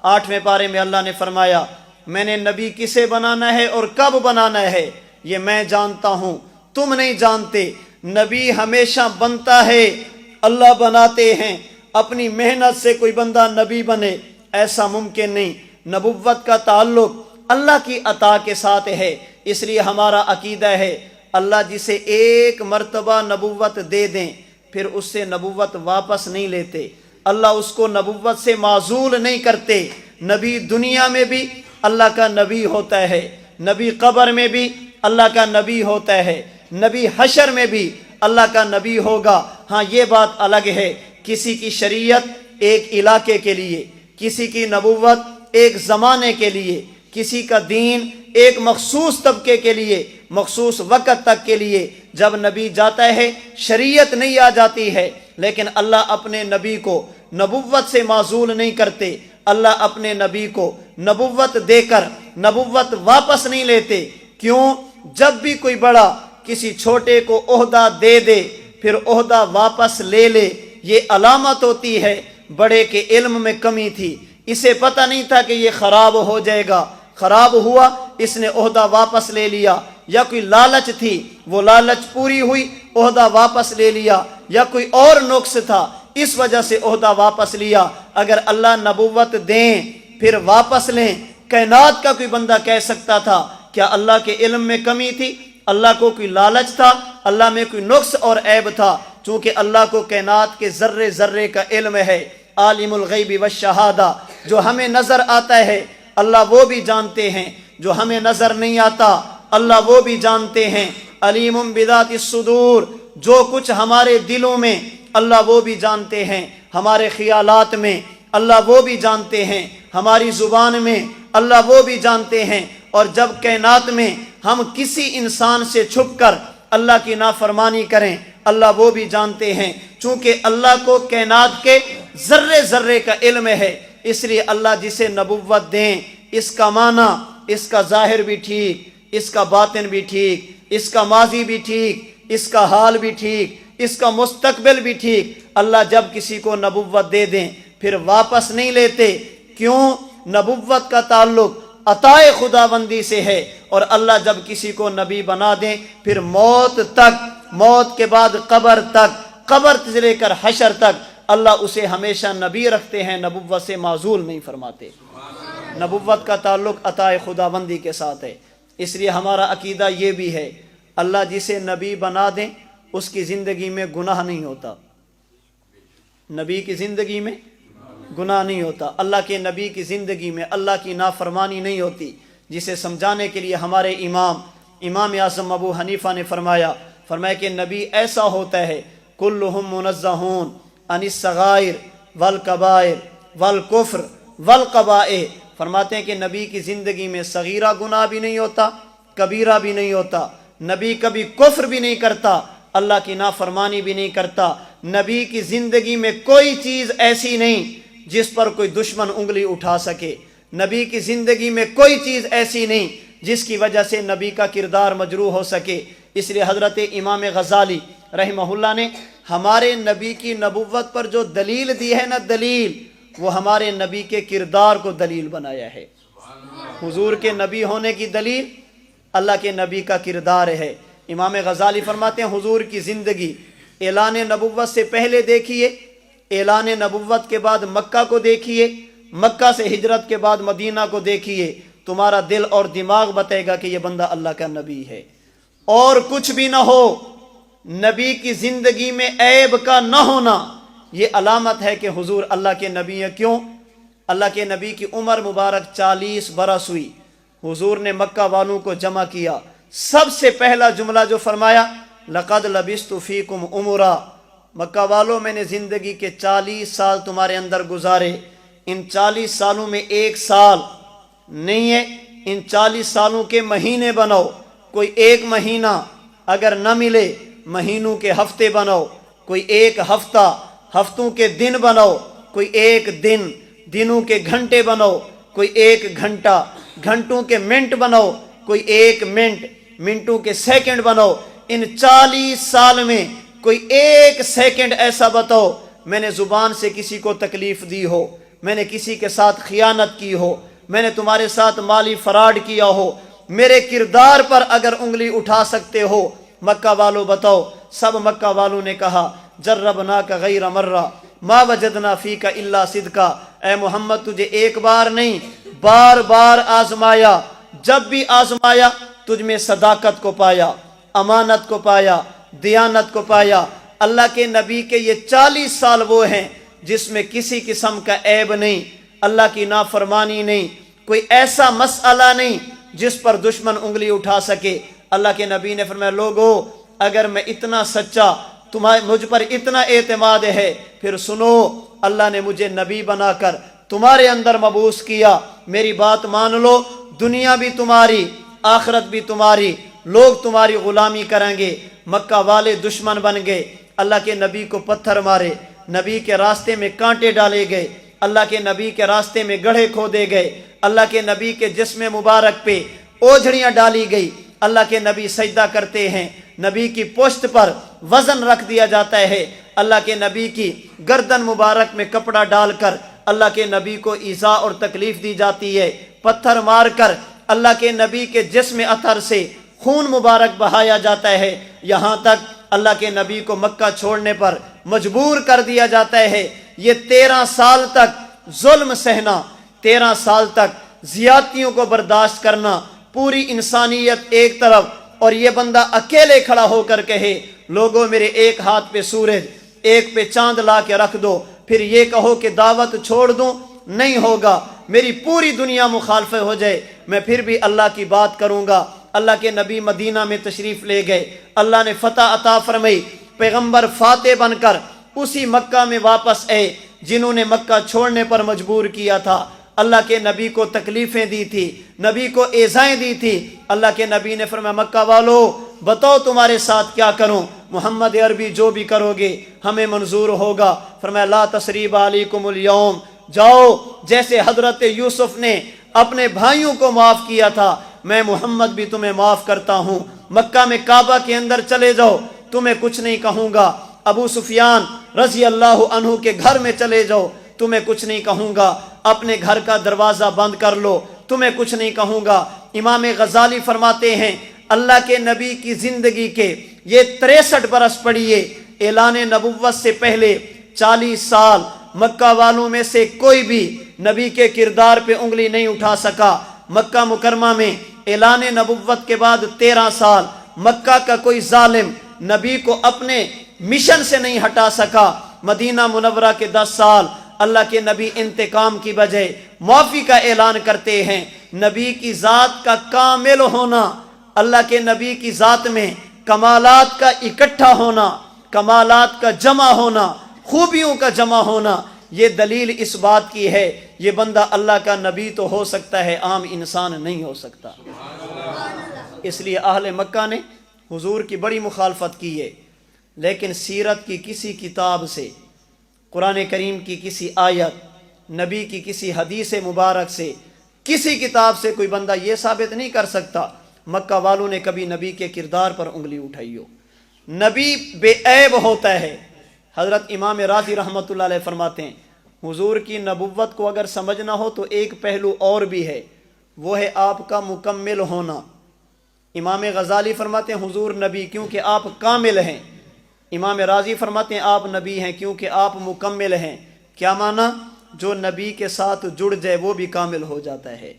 8ویں پارے میں اللہ نے فرمایا میں نے نبی کسے بنانا ہے اور کب بنانا ہے یہ میں جانتا ہوں, تم نہیں جانتے. نبی ہمیشہ بنتا ہے, اللہ بناتے ہیں. اپنی محنت سے کوئی بندہ نبی بنے ایسا ممکن نہیں. نبوت کا تعلق اللہ کی عطا کے ساتھ ہے. اس لیے ہمارا عقیدہ ہے اللہ جسے ایک مرتبہ نبوت دے دیں پھر اس سے نبوت واپس نہیں لیتے. اللہ اس کو نبوت سے معزول نہیں کرتے. نبی دنیا میں بھی اللہ کا نبی ہوتا ہے, نبی قبر میں بھی اللہ کا نبی ہوتا ہے, نبی حشر میں بھی اللہ کا نبی ہوگا. ہاں یہ بات الگ ہے کسی کی شریعت ایک علاقے کے لیے, کسی کی نبوت ایک زمانے کے لیے, کسی کا دین ایک مخصوص طبقے کے لیے, مخصوص وقت تک کے لیے. جب نبی جاتا ہے شریعت نہیں آ جاتی ہے, لیکن اللہ اپنے نبی کو نبوت سے معزول نہیں کرتے. اللہ اپنے نبی کو نبوت دے کر نبوت واپس نہیں لیتے. کیوں؟ جب بھی کوئی بڑا کسی چھوٹے کو عہدہ دے دے پھر عہدہ واپس لے لے, یہ علامت ہوتی ہے بڑے کے علم میں کمی تھی, اسے پتہ نہیں تھا کہ یہ خراب ہو جائے گا, خراب ہوا اس نے عہدہ واپس لے لیا. یا کوئی لالچ تھی وہ لالچ پوری ہوئی عہدہ واپس لے لیا, یا کوئی اور نقص تھا اس وجہ سے عہدہ واپس لیا. اگر اللہ نبوت دیں پھر واپس لیں, کائنات کا کوئی بندہ کہہ سکتا تھا کیا اللہ کے علم میں کمی تھی؟ اللہ کو کوئی لالچ تھا؟ اللہ میں کوئی نقص اور عیب تھا؟ چونکہ اللہ کو کائنات کے ذرے ذرے کا علم ہے. عالم الغیب والشہادہ, جو ہمیں نظر آتا ہے اللہ وہ بھی جانتے ہیں, جو ہمیں نظر نہیں آتا اللہ وہ بھی جانتے ہیں. علیم بذات الصدور, جو کچھ ہمارے دلوں میں اللہ وہ بھی جانتے ہیں, ہمارے خیالات میں اللہ وہ بھی جانتے ہیں, ہماری زبان میں اللہ وہ بھی جانتے ہیں. اور جب کائنات میں ہم کسی انسان سے چھپ کر اللہ کی نافرمانی کریں اللہ وہ بھی جانتے ہیں. چونکہ اللہ کو کائنات کے ذرے ذرے کا علم ہے, اس لیے اللہ جسے نبوت دیں اس کا معنی, اس کا ظاہر بھی ٹھیک, اس کا باطن بھی ٹھیک, اس کا ماضی بھی ٹھیک, اس کا حال بھی ٹھیک, اس کا مستقبل بھی ٹھیک. اللہ جب کسی کو نبوت دے دیں پھر واپس نہیں لیتے. کیوں؟ نبوت کا تعلق عطائے خداوندی سے ہے, اور اللہ جب کسی کو نبی بنا دیں پھر موت تک, موت کے بعد قبر تک, قبر سے لے کر حشر تک اللہ اسے ہمیشہ نبی رکھتے ہیں، نبوت سے معزول نہیں فرماتے۔ نبوت کا تعلق عطا خداوندی کے ساتھ ہے، اس لیے ہمارا عقیدہ یہ بھی ہے اللہ جسے نبی بنا دیں اس کی زندگی میں گناہ نہیں ہوتا، نبی کی زندگی میں گناہ نہیں ہوتا، اللہ کے نبی کی زندگی میں اللہ کی نافرمانی نہیں ہوتی، جسے سمجھانے کے لیے ہمارے امام اعظم ابو حنیفہ نے فرمایا کہ نبی ایسا ہوتا ہے کلہم منزہون عن الصغائر والکبائر والکفر والقبائح، فرماتے ہیں کہ نبی کی زندگی میں صغیرہ گناہ بھی نہیں ہوتا، کبیرہ بھی نہیں ہوتا، نبی کبھی کفر بھی نہیں کرتا، اللہ کی نافرمانی بھی نہیں کرتا، نبی کی زندگی میں کوئی چیز ایسی نہیں جس پر کوئی دشمن انگلی اٹھا سکے، نبی کی زندگی میں کوئی چیز ایسی نہیں جس کی وجہ سے نبی کا کردار مجروح ہو سکے۔ اس لیے حضرت امام غزالی رحمہ اللہ نے ہمارے نبی کی نبوت پر جو دلیل دی ہے نا، دلیل وہ ہمارے نبی کے کردار کو دلیل بنایا ہے۔ حضور کے نبی ہونے کی دلیل اللہ کے نبی کا کردار ہے۔ امام غزالی فرماتے ہیں حضور کی زندگی اعلان نبوت سے پہلے دیکھیے، اعلان نبوت کے بعد مکہ کو دیکھیے، مکہ سے ہجرت کے بعد مدینہ کو دیکھیے، تمہارا دل اور دماغ بتائے گا کہ یہ بندہ اللہ کا نبی ہے۔ اور کچھ بھی نہ ہو، نبی کی زندگی میں عیب کا نہ ہونا یہ علامت ہے کہ حضور اللہ کے نبی ہیں۔ کیوں؟ اللہ کے نبی کی عمر مبارک 40 برس ہوئی، حضور نے مکہ والوں کو جمع کیا، سب سے پہلا جملہ جو فرمایا لقد لبثت فیکم عمرا، مکہ والوں میں نے زندگی کے 40 سال تمہارے اندر گزارے، ان 40 سالوں میں ایک سال نہیں ہے، ان 40 سالوں کے مہینے بناؤ، کوئی ایک مہینہ اگر نہ ملے مہینوں کے ہفتے بناؤ، کوئی ایک ہفتہ ہفتوں کے دن بناؤ، کوئی ایک دن دنوں کے گھنٹے بناؤ، کوئی ایک گھنٹہ گھنٹوں کے منٹ بناؤ، کوئی ایک منٹ منٹوں کے سیکنڈ بناؤ، ان 40 سال میں کوئی ایک سیکنڈ ایسا بتاؤ میں نے زبان سے کسی کو تکلیف دی ہو، میں نے کسی کے ساتھ خیانت کی ہو، میں نے تمہارے ساتھ مالی فراڈ کیا ہو، میرے کردار پر اگر انگلی اٹھا سکتے ہو مکہ والوں بتاؤ۔ سب مکہ والوں نے کہا جربناک غیر مرہ ما وجدنا فیک الا صدقا، اے محمد تجھے ایک بار نہیں بار بار آزمایا، جب بھی آزمایا تجھ میں صداقت کو پایا، امانت کو پایا، دیانت کو پایا۔ اللہ کے نبی کے یہ 40 سال وہ ہیں جس میں کسی قسم کا عیب نہیں، اللہ کی نافرمانی نہیں، کوئی ایسا مسئلہ نہیں جس پر دشمن انگلی اٹھا سکے۔ اللہ کے نبی نے فرمایا لوگو اگر میں اتنا سچا، مجھ پر اتنا اعتماد ہے، پھر سنو اللہ نے مجھے نبی بنا کر تمہارے اندر مبعوث کیا، میری بات مان لو، دنیا بھی تمہاری آخرت بھی تمہاری، لوگ تمہاری غلامی کریں گے۔ مکہ والے دشمن بن گئے، اللہ کے نبی کو پتھر مارے، نبی کے راستے میں کانٹے ڈالے گئے، اللہ کے نبی کے راستے میں گڑھے کھودے گئے، اللہ کے نبی کے جسم مبارک پہ اوجھڑیاں ڈالی گئی، اللہ کے نبی سجدہ کرتے ہیں، نبی کی پشت پر وزن رکھ دیا جاتا ہے، اللہ کے نبی کی گردن مبارک میں کپڑا ڈال کر اللہ کے نبی کو ایذا اور تکلیف دی جاتی ہے، پتھر مار کر اللہ کے نبی کے جسم اطہر سے خون مبارک بہایا جاتا ہے، یہاں تک اللہ کے نبی کو مکہ چھوڑنے پر مجبور کر دیا جاتا ہے۔ یہ 13 سال تک ظلم سہنا، 13 سال تک زیادتیوں کو برداشت کرنا، پوری انسانیت ایک طرف اور یہ بندہ اکیلے کھڑا ہو کر کہے لوگوں میرے ایک ہاتھ پہ سورج ایک پہ چاند لا کے رکھ دو، پھر یہ کہو کہ دعوت چھوڑ دوں، نہیں ہوگا، میری پوری دنیا مخالف ہو جائے میں پھر بھی اللہ کی بات کروں گا۔ اللہ کے نبی مدینہ میں تشریف لے گئے، اللہ نے فتح عطا فرمائی، پیغمبر فاتح بن کر اسی مکہ میں واپس آئے جنہوں نے مکہ چھوڑنے پر مجبور کیا تھا، اللہ کے نبی کو تکلیفیں دی تھی، نبی کو ایذائیں دی تھی۔ اللہ کے نبی نے فرمایا مکہ والو بتاؤ تمہارے ساتھ کیا کروں، محمد عربی جو بھی کرو گے ہمیں منظور ہوگا۔ فرمایا لا تثریب علیکم اليوم، جاؤ جیسے حضرت یوسف نے اپنے بھائیوں کو معاف کیا تھا میں محمد بھی تمہیں معاف کرتا ہوں، مکہ میں کعبہ کے اندر چلے جاؤ تمہیں کچھ نہیں کہوں گا، ابو سفیان رضی اللہ عنہ کے گھر میں چلے جاؤ تمہیں کچھ نہیں کہوں گا، اپنے گھر کا دروازہ بند کر لو تمہیں کچھ نہیں کہوں گا۔ امام غزالی فرماتے ہیں اللہ کے نبی کی زندگی کے یہ 63 برس پڑھیے، اعلان نبوت سے پہلے 40 سال مکہ والوں میں سے کوئی بھی نبی کے کردار پہ انگلی نہیں اٹھا سکا۔ مکہ مکرمہ میں اعلان نبوت کے بعد 13 سال مکہ کا کوئی ظالم نبی کو اپنے مشن سے نہیں ہٹا سکا۔ مدینہ منورہ کے 10 سال اللہ کے نبی انتقام کی بجائے معافی کا اعلان کرتے ہیں۔ نبی کی ذات کا کامل ہونا، اللہ کے نبی کی ذات میں کمالات کا اکٹھا ہونا، کمالات کا جمع ہونا، خوبیوں کا جمع ہونا، یہ دلیل اس بات کی ہے یہ بندہ اللہ کا نبی تو ہو سکتا ہے، عام انسان نہیں ہو سکتا۔ اس لیے اہل مکہ نے حضور کی بڑی مخالفت کی ہے، لیکن سیرت کی کسی کتاب سے، قرآن کریم کی کسی آیت، نبی کی کسی حدیث مبارک سے، کسی کتاب سے کوئی بندہ یہ ثابت نہیں کر سکتا مکہ والوں نے کبھی نبی کے کردار پر انگلی اٹھائی ہو۔ نبی بے عیب ہوتا ہے۔ حضرت امام راضی رحمۃ اللہ علیہ فرماتے ہیں حضور کی نبوت کو اگر سمجھنا ہو تو ایک پہلو اور بھی ہے، وہ ہے آپ کا مکمل ہونا۔ امام غزالی فرماتے ہیں حضور نبی کیونکہ آپ کامل ہیں۔ امام راضی فرماتے ہیں آپ نبی ہیں کیونکہ آپ مکمل ہیں۔ کیا معنی؟ جو نبی کے ساتھ جڑ جائے وہ بھی کامل ہو جاتا ہے۔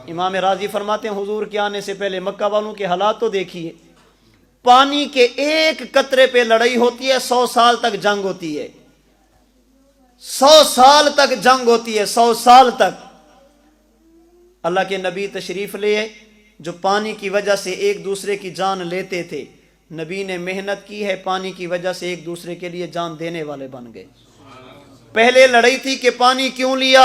امام راضی فرماتے ہیں حضور کے آنے سے پہلے مکہ والوں کے حالات تو دیکھیے، پانی کے ایک قطرے پہ لڑائی ہوتی ہے، 100 سال تک جنگ ہوتی ہے، 100 سال تک جنگ ہوتی ہے، 100 سال تک۔ اللہ کے نبی تشریف لے جو پانی کی وجہ سے ایک دوسرے کی جان لیتے تھے، نبی نے محنت کی ہے، پانی کی وجہ سے ایک دوسرے کے لیے جان دینے والے بن گئے۔ پہلے لڑائی تھی کہ پانی کیوں لیا،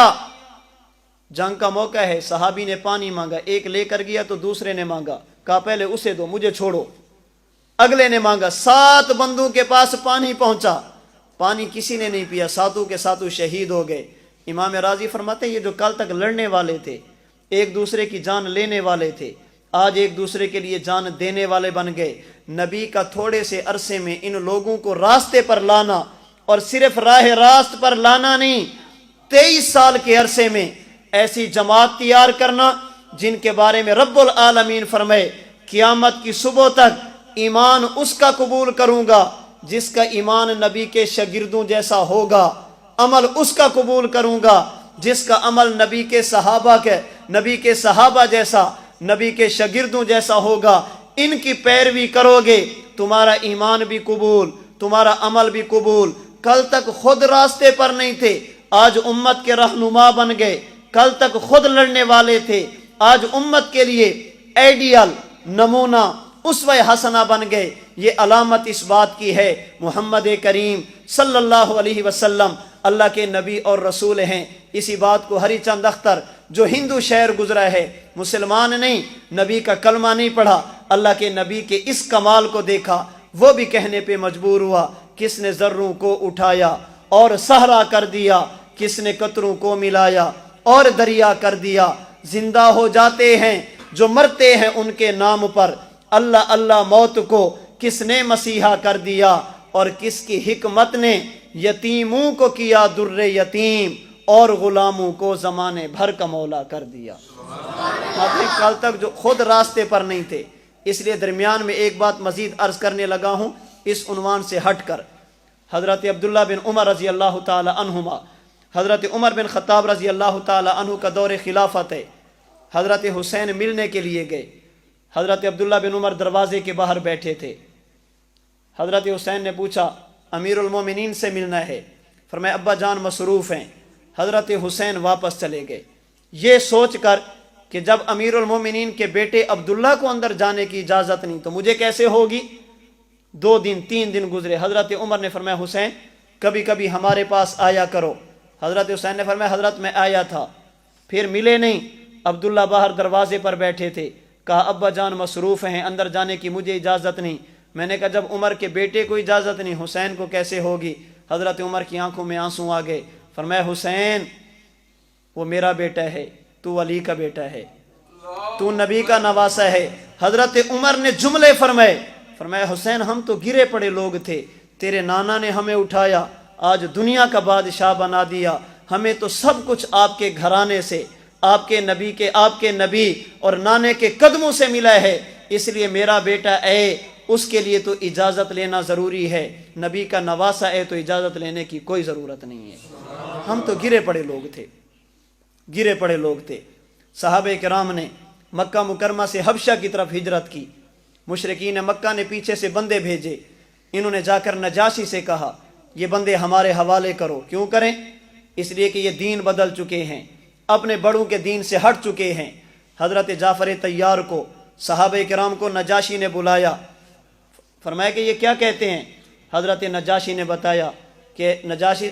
جنگ کا موقع ہے، صحابی نے پانی مانگا، ایک لے کر گیا تو دوسرے نے مانگا، کہا پہلے اسے دو مجھے چھوڑو، اگلے نے مانگا، 7 بندوں کے پاس پانی پہنچا، پانی کسی نے نہیں پیا، ساتوں کے ساتوں شہید ہو گئے۔ امام راضی فرماتے ہیں یہ جو کل تک لڑنے والے تھے، ایک دوسرے کی جان لینے والے تھے، آج ایک دوسرے کے لیے جان دینے والے بن گئے۔ نبی کا تھوڑے سے عرصے میں ان لوگوں کو راستے پر لانا، اور صرف راہ راست پر لانا نہیں، 23 سال کے عرصے میں ایسی جماعت تیار کرنا جن کے بارے میں رب العالمین فرمائے قیامت کی صبح تک ایمان اس کا قبول کروں گا جس کا ایمان نبی کے شاگردوں جیسا ہوگا، عمل اس کا قبول کروں گا جس کا عمل نبی کے صحابہ جیسا، نبی کے شاگردوں جیسا ہوگا۔ ان کی پیروی کرو گے تمہارا ایمان بھی قبول، تمہارا عمل بھی قبول۔ کل تک خود راستے پر نہیں تھے، آج امت کے رہنما بن گئے۔ کل تک خود لڑنے والے تھے، آج امت کے لیے آئیڈیل، نمونہ، اسوہ حسنہ بن گئے۔ یہ علامت اس بات کی ہے محمد کریم صلی اللہ علیہ وسلم اللہ کے نبی اور رسول ہیں۔ اسی بات کو ہری چند اختر جو ہندو شہر گزرا ہے، مسلمان نہیں، نبی کا کلمہ نہیں پڑھا، اللہ کے نبی کے اس کمال کو دیکھا، وہ بھی کہنے پہ مجبور ہوا، کس نے ذروں کو اٹھایا اور صحرا کر دیا، کس نے قطروں کو ملایا اور دریا کر دیا۔ زندہ ہو جاتے ہیں جو مرتے ہیں ان کے نام پر، اللہ اللہ موت کو کس نے مسیحا کر دیا، اور کس کی حکمت نے یتیموں کو کیا در یتیم، اور غلاموں کو زمانے بھر کا مولا کر دیا۔ کل تک جو خود راستے پر نہیں تھے۔ اس لیے درمیان میں ایک بات مزید عرض کرنے لگا ہوں اس عنوان سے ہٹ کر۔ حضرت عبداللہ بن عمر رضی اللہ تعالی عنہما، حضرت عمر بن خطاب رضی اللہ تعالی عنہ کا دور خلافت ہے، حضرت حسین ملنے کے لیے گئے۔ حضرت عبداللہ بن عمر دروازے کے باہر بیٹھے تھے۔ حضرت حسین نے پوچھا امیر المومنین سے ملنا ہے، فرمایا ابا جان مصروف ہیں۔ حضرت حسین واپس چلے گئے، یہ سوچ کر کہ جب امیر المومنین کے بیٹے عبداللہ کو اندر جانے کی اجازت نہیں تو مجھے کیسے ہوگی۔ 2 دن 3 دن گزرے، حضرت عمر نے فرمایا حسین کبھی کبھی ہمارے پاس آیا کرو۔ حضرت حسین نے فرمایا حضرت میں آیا تھا، پھر ملے نہیں۔ عبداللہ باہر دروازے پر بیٹھے تھے، کہا ابا جان مصروف ہیں، اندر جانے کی مجھے اجازت نہیں۔ میں نے کہا جب عمر کے بیٹے کو اجازت نہیں حسین کو کیسے ہوگی۔ حضرت عمر کی آنکھوں میں آنسو آ گئے، فرمایا حسین وہ میرا بیٹا ہے، تو علی کا بیٹا ہے، تو نبی کا نواسا ہے۔ حضرت عمر نے جملے فرمائے، فرمایا حسین ہم تو گرے پڑے لوگ تھے، تیرے نانا نے ہمیں اٹھایا، آج دنیا کا بادشاہ بنا دیا، ہمیں تو سب کچھ آپ کے گھرانے سے، آپ کے نبی اور نانے کے قدموں سے ملا ہے، اس لیے میرا بیٹا اے اس کے لیے تو اجازت لینا ضروری ہے، نبی کا نواسہ ہے تو اجازت لینے کی کوئی ضرورت نہیں ہے۔ ہم تو گرے پڑے لوگ تھے۔ صحابہ کرام نے مکہ مکرمہ سے حبشہ کی طرف ہجرت کی، مشرکین مکہ نے پیچھے سے بندے بھیجے، انہوں نے جا کر نجاشی سے کہا یہ بندے ہمارے حوالے کرو۔ کیوں کریں؟ اس لیے کہ یہ دین بدل چکے ہیں، اپنے بڑوں کے دین سے ہٹ چکے ہیں۔ حضرت جعفر طیار کو، صحابہ کرام کو نجاشی نے بلایا، فرمایا کہ یہ کیا کہتے ہیں؟ حضرت نجاشی نے بتایا کہ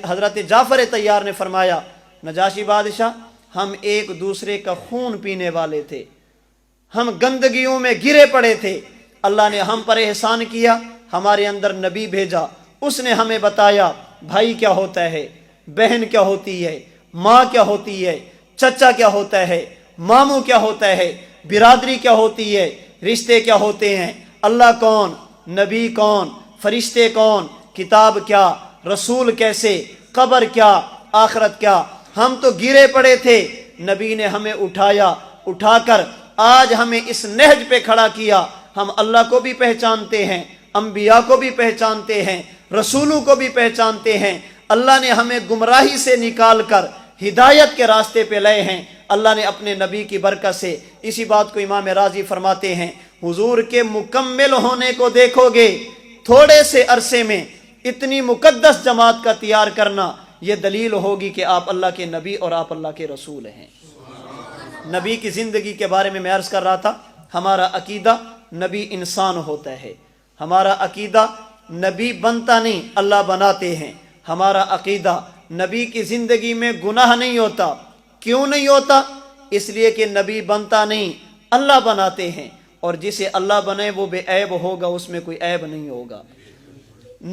حضرت جعفر طیار نے فرمایا نجاشی بادشاہ، ہم ایک دوسرے کا خون پینے والے تھے، ہم گندگیوں میں گرے پڑے تھے، اللہ نے ہم پر احسان کیا، ہمارے اندر نبی بھیجا، اس نے ہمیں بتایا بھائی کیا ہوتا ہے، بہن کیا ہوتی ہے، ماں کیا ہوتی ہے، چچا کیا ہوتا ہے، ماموں کیا ہوتا ہے، برادری کیا ہوتی ہے، رشتے کیا ہوتے ہیں، اللہ کون، نبی کون، فرشتے کون، کتاب کیا، رسول کیسے، قبر کیا، آخرت کیا۔ ہم تو گرے پڑے تھے، نبی نے ہمیں اٹھا کر آج ہمیں اس نہج پہ کھڑا کیا۔ ہم اللہ کو بھی پہچانتے ہیں، انبیاء کو بھی پہچانتے ہیں، رسولوں کو بھی پہچانتے ہیں۔ اللہ نے ہمیں گمراہی سے نکال کر ہدایت کے راستے پہ لائے ہیں، اللہ نے اپنے نبی کی برکت سے۔ اسی بات کو امام راضی فرماتے ہیں، حضور کے مکمل ہونے کو دیکھو گے، تھوڑے سے عرصے میں اتنی مقدس جماعت کا تیار کرنا، یہ دلیل ہوگی کہ آپ اللہ کے نبی اور آپ اللہ کے رسول ہیں۔ نبی کی زندگی کے بارے میں عرض کر رہا تھا، ہمارا عقیدہ نبی انسان ہوتا ہے، ہمارا عقیدہ نبی بنتا نہیں اللہ بناتے ہیں، ہمارا عقیدہ نبی کی زندگی میں گناہ نہیں ہوتا۔ کیوں نہیں ہوتا؟ اس لیے کہ نبی بنتا نہیں اللہ بناتے ہیں، اور جسے اللہ بنے وہ بے عیب ہوگا، اس میں کوئی عیب نہیں ہوگا۔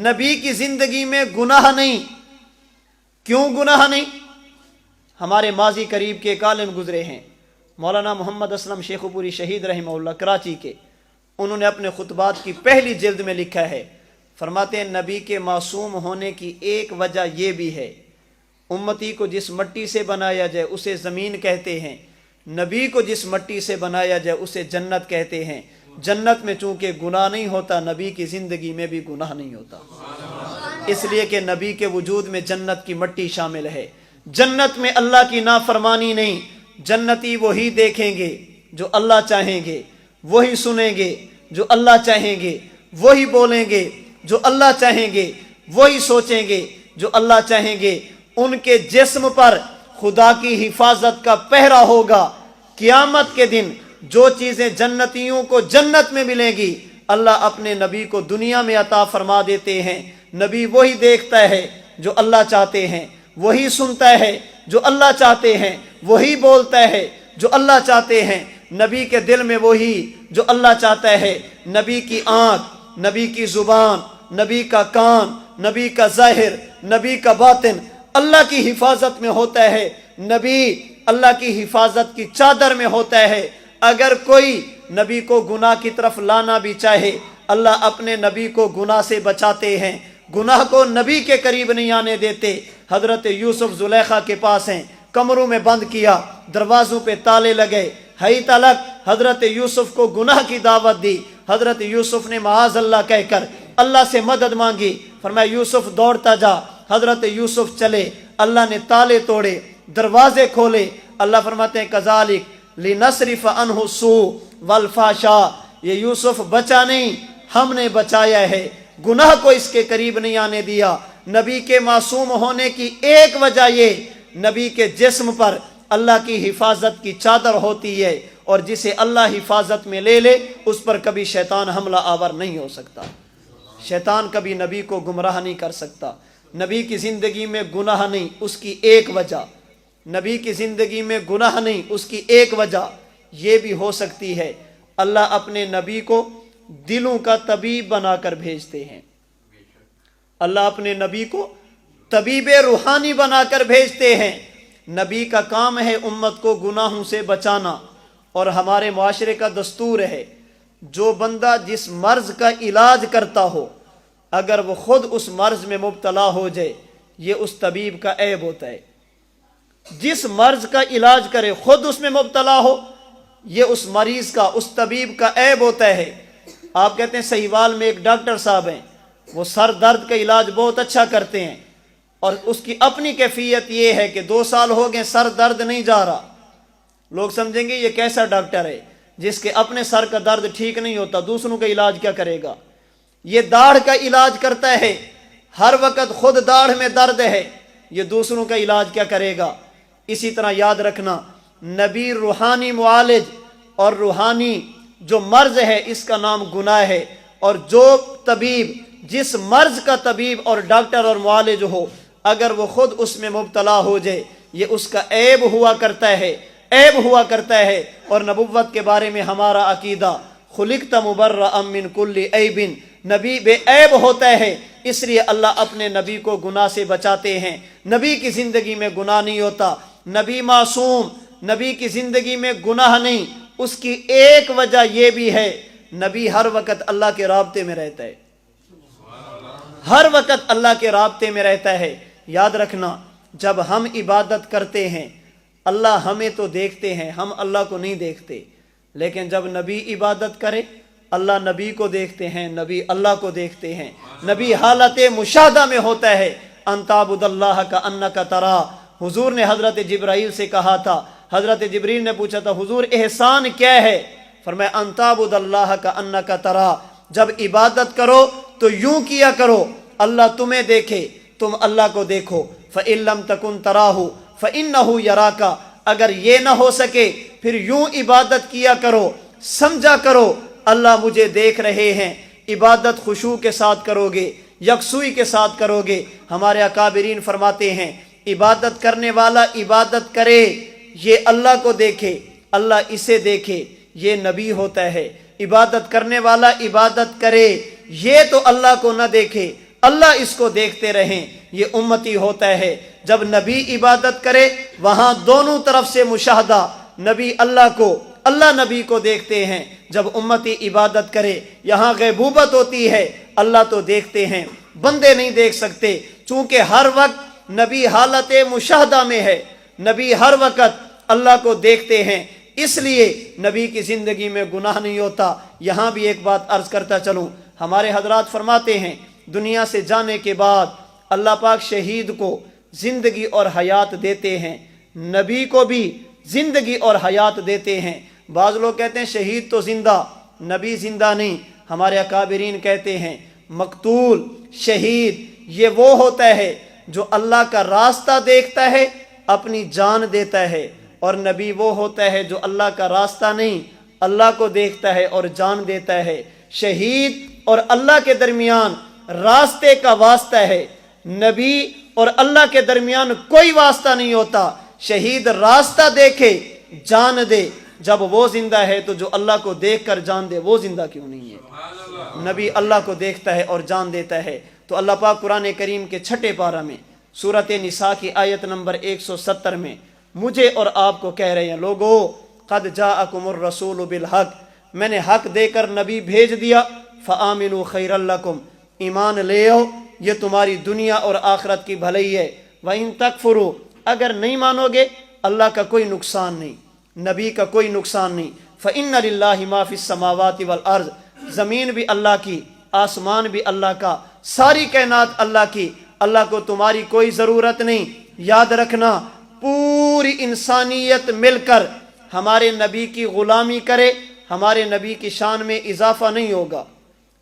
نبی کی زندگی میں گناہ نہیں۔ کیوں گناہ نہیں؟ ہمارے ماضی قریب کے ایک عالم گزرے ہیں، مولانا محمد اسلم شیخ پوری شہید رحمہ اللہ، کراچی کے۔ انہوں نے اپنے خطبات کی پہلی جلد میں لکھا ہے، فرماتے ہیں نبی کے معصوم ہونے کی ایک وجہ یہ بھی ہے، امتی کو جس مٹی سے بنایا جائے اسے زمین کہتے ہیں، نبی کو جس مٹی سے بنایا جائے اسے جنت کہتے ہیں۔ جنت میں چونکہ گناہ نہیں ہوتا، نبی کی زندگی میں بھی گناہ نہیں ہوتا، اس لیے کہ نبی کے وجود میں جنت کی مٹی شامل ہے۔ جنت میں اللہ کی نافرمانی نہیں، جنتی وہی دیکھیں گے جو اللہ چاہیں گے، وہی سنیں گے جو اللہ چاہیں گے، وہی بولیں گے جو اللہ چاہیں گے، وہی سوچیں گے جو اللہ چاہیں گے۔ ان کے جسم پر خدا کی حفاظت کا پہرا ہوگا۔ قیامت کے دن جو چیزیں جنتیوں کو جنت میں ملیں گی، اللہ اپنے نبی کو دنیا میں عطا فرما دیتے ہیں۔ نبی وہی دیکھتا ہے جو اللہ چاہتے ہیں، وہی سنتا ہے جو اللہ چاہتے ہیں، وہی بولتا ہے جو اللہ چاہتے ہیں۔ نبی کے دل میں وہی جو اللہ چاہتا ہے۔ نبی کی آنکھ، نبی کی زبان، نبی کا کان، نبی کا ظاہر، نبی کا باطن اللہ کی حفاظت میں ہوتا ہے۔ نبی اللہ کی حفاظت کی چادر میں ہوتا ہے۔ اگر کوئی نبی کو گناہ کی طرف لانا بھی چاہے، اللہ اپنے نبی کو گناہ سے بچاتے ہیں، گناہ کو نبی کے قریب نہیں آنے دیتے۔ حضرت یوسف زلیخا کے پاس ہیں، کمروں میں بند کیا، دروازوں پہ تالے لگے، ہئی تلک حضرت یوسف کو گناہ کی دعوت دی۔ حضرت یوسف نے معاذ اللہ کہہ کر اللہ سے مدد مانگی، فرمایا یوسف دوڑتا جا۔ حضرت یوسف چلے، اللہ نے تالے توڑے، دروازے کھولے۔ اللہ فرماتے ہیں کذالک لنصرف عنہ السوء والفحشاء، یہ یوسف بچا نہیں، ہم نے بچایا ہے، گناہ کو اس کے قریب نہیں آنے دیا۔ نبی کے معصوم ہونے کی ایک وجہ یہ، نبی کے جسم پر اللہ کی حفاظت کی چادر ہوتی ہے، اور جسے اللہ حفاظت میں لے لے اس پر کبھی شیطان حملہ آور نہیں ہو سکتا۔ شیطان کبھی نبی کو گمراہ نہیں کر سکتا۔ نبی کی زندگی میں گناہ نہیں، اس کی ایک وجہ، نبی کی زندگی میں گناہ نہیں، اس کی ایک وجہ یہ بھی ہو سکتی ہے، اللہ اپنے نبی کو دلوں کا طبیب بنا کر بھیجتے ہیں۔ اللہ اپنے نبی کو طبیب روحانی بنا کر بھیجتے ہیں۔ نبی کا کام ہے امت کو گناہوں سے بچانا، اور ہمارے معاشرے کا دستور ہے جو بندہ جس مرض کا علاج کرتا ہو، اگر وہ خود اس مرض میں مبتلا ہو جائے، یہ اس طبیب کا عیب ہوتا ہے۔ جس مرض کا علاج کرے خود اس میں مبتلا ہو، یہ اس مریض کا، اس طبیب کا عیب ہوتا ہے۔ آپ کہتے ہیں سہیوال میں ایک ڈاکٹر صاحب ہیں، وہ سر درد کا علاج بہت اچھا کرتے ہیں، اور اس کی اپنی کیفیت یہ ہے کہ 2 سال ہو گئے سر درد نہیں جا رہا۔ لوگ سمجھیں گے یہ کیسا ڈاکٹر ہے جس کے اپنے سر کا درد ٹھیک نہیں ہوتا، دوسروں کا علاج کیا کرے گا؟ یہ داڑھ کا علاج کرتا ہے، ہر وقت خود داڑھ میں درد ہے، یہ دوسروں کا علاج کیا کرے گا؟ اسی طرح یاد رکھنا، نبی روحانی معالج اور روحانی جو مرض ہے اس کا نام گناہ ہے، اور جو طبیب جس مرض کا طبیب اور ڈاکٹر اور معالج ہو اگر وہ خود اس میں مبتلا ہو جائے یہ اس کا عیب ہوا کرتا ہے۔ اور نبوت کے بارے میں ہمارا عقیدہ خلقت مبرأ من کل عیب، نبی بے عیب ہوتا ہے، اس لیے اللہ اپنے نبی کو گناہ سے بچاتے ہیں۔ نبی کی زندگی میں گناہ نہیں ہوتا، نبی معصوم، نبی کی زندگی میں گناہ نہیں۔ اس کی ایک وجہ یہ بھی ہے، نبی ہر وقت اللہ کے رابطے میں رہتا ہے، ہر وقت اللہ کے رابطے میں رہتا ہے۔ یاد رکھنا، جب ہم عبادت کرتے ہیں اللہ ہمیں تو دیکھتے ہیں، ہم اللہ کو نہیں دیکھتے، لیکن جب نبی عبادت کرے اللہ نبی کو دیکھتے ہیں، نبی اللہ کو دیکھتے ہیں۔ نبی حالت مشاہدہ میں ہوتا ہے، ان تعبد اللہ کانک تراہ۔ حضور نے حضرت جبرائیل سے کہا تھا، حضرت جبریل نے پوچھا تھا حضور احسان کیا ہے؟ فرمایا ان تعبد اللہ کانک تراہ، جب عبادت کرو تو یوں کیا کرو اللہ تمہیں دیکھے تم اللہ کو دیکھو۔ فإن لم تکن تراہ فإنہ یراک، اگر یہ نہ ہو سکے پھر یوں عبادت کیا کرو، سمجھا کرو اللہ مجھے دیکھ رہے ہیں۔ عبادت خشوع کے ساتھ کرو گے، یکسوئی کے ساتھ کرو گے۔ ہمارے اکابرین فرماتے ہیں عبادت کرنے والا عبادت کرے یہ اللہ کو دیکھے، اللہ اسے دیکھے، یہ نبی ہوتا ہے۔ عبادت کرنے والا عبادت کرے یہ تو اللہ کو نہ دیکھے، اللہ اس کو دیکھتے رہیں، یہ امتی ہوتا ہے۔ جب نبی عبادت کرے وہاں دونوں طرف سے مشاہدہ، نبی اللہ کو، اللہ نبی کو دیکھتے ہیں۔ جب امتی عبادت کرے یہاں غیبوبت ہوتی ہے، اللہ تو دیکھتے ہیں، بندے نہیں دیکھ سکتے، چونکہ ہر وقت نبی حالت مشاہدہ میں ہے، نبی ہر وقت اللہ کو دیکھتے ہیں، اس لیے نبی کی زندگی میں گناہ نہیں ہوتا۔ یہاں بھی ایک بات عرض کرتا چلوں، ہمارے حضرات فرماتے ہیں دنیا سے جانے کے بعد اللہ پاک شہید کو زندگی اور حیات دیتے ہیں، نبی کو بھی زندگی اور حیات دیتے ہیں۔ بعض لوگ کہتے ہیں شہید تو زندہ، نبی زندہ نہیں۔ ہمارے اکابرین کہتے ہیں مقتول، شہید یہ وہ ہوتا ہے جو اللہ کا راستہ دیکھتا ہے اپنی جان دیتا ہے، اور نبی وہ ہوتا ہے جو اللہ کا راستہ نہیں اللہ کو دیکھتا ہے اور جان دیتا ہے۔ شہید اور اللہ کے درمیان راستے کا واسطہ ہے، نبی اور اللہ کے درمیان کوئی واسطہ نہیں ہوتا۔ شہید راستہ دیکھے جان دے، جب وہ زندہ ہے تو جو اللہ کو دیکھ کر جان دے وہ زندہ کیوں نہیں ہے؟ نبی اللہ کو دیکھتا ہے اور جان دیتا ہے۔ تو اللہ پاک قرآن کریم کے 6 پارہ میں سورۃ نساء کی آیت نمبر 170 میں مجھے اور آپ کو کہہ رہے ہیں لوگو قد جاءکم الرسول بالحق، میں نے حق دے کر نبی بھیج دیا، فآمنوا خیر لکم، ایمان لے آؤ یہ تمہاری دنیا اور آخرت کی بھلائی ہے۔ وَإِن تَكْفُرُوا، اگر نہیں مانو گے اللہ کا کوئی نقصان نہیں، نبی کا کوئی نقصان نہیں۔ فَإِنَّ لِلَّهِ مَا فِي السَّمَاوَاتِ وَالْأَرْضِ، زمین بھی اللہ کی، آسمان بھی اللہ کا، ساری کائنات اللہ کی، اللہ کو تمہاری کوئی ضرورت نہیں۔ یاد رکھنا پوری انسانیت مل کر ہمارے نبی کی غلامی کرے ہمارے نبی کی شان میں اضافہ نہیں ہوگا،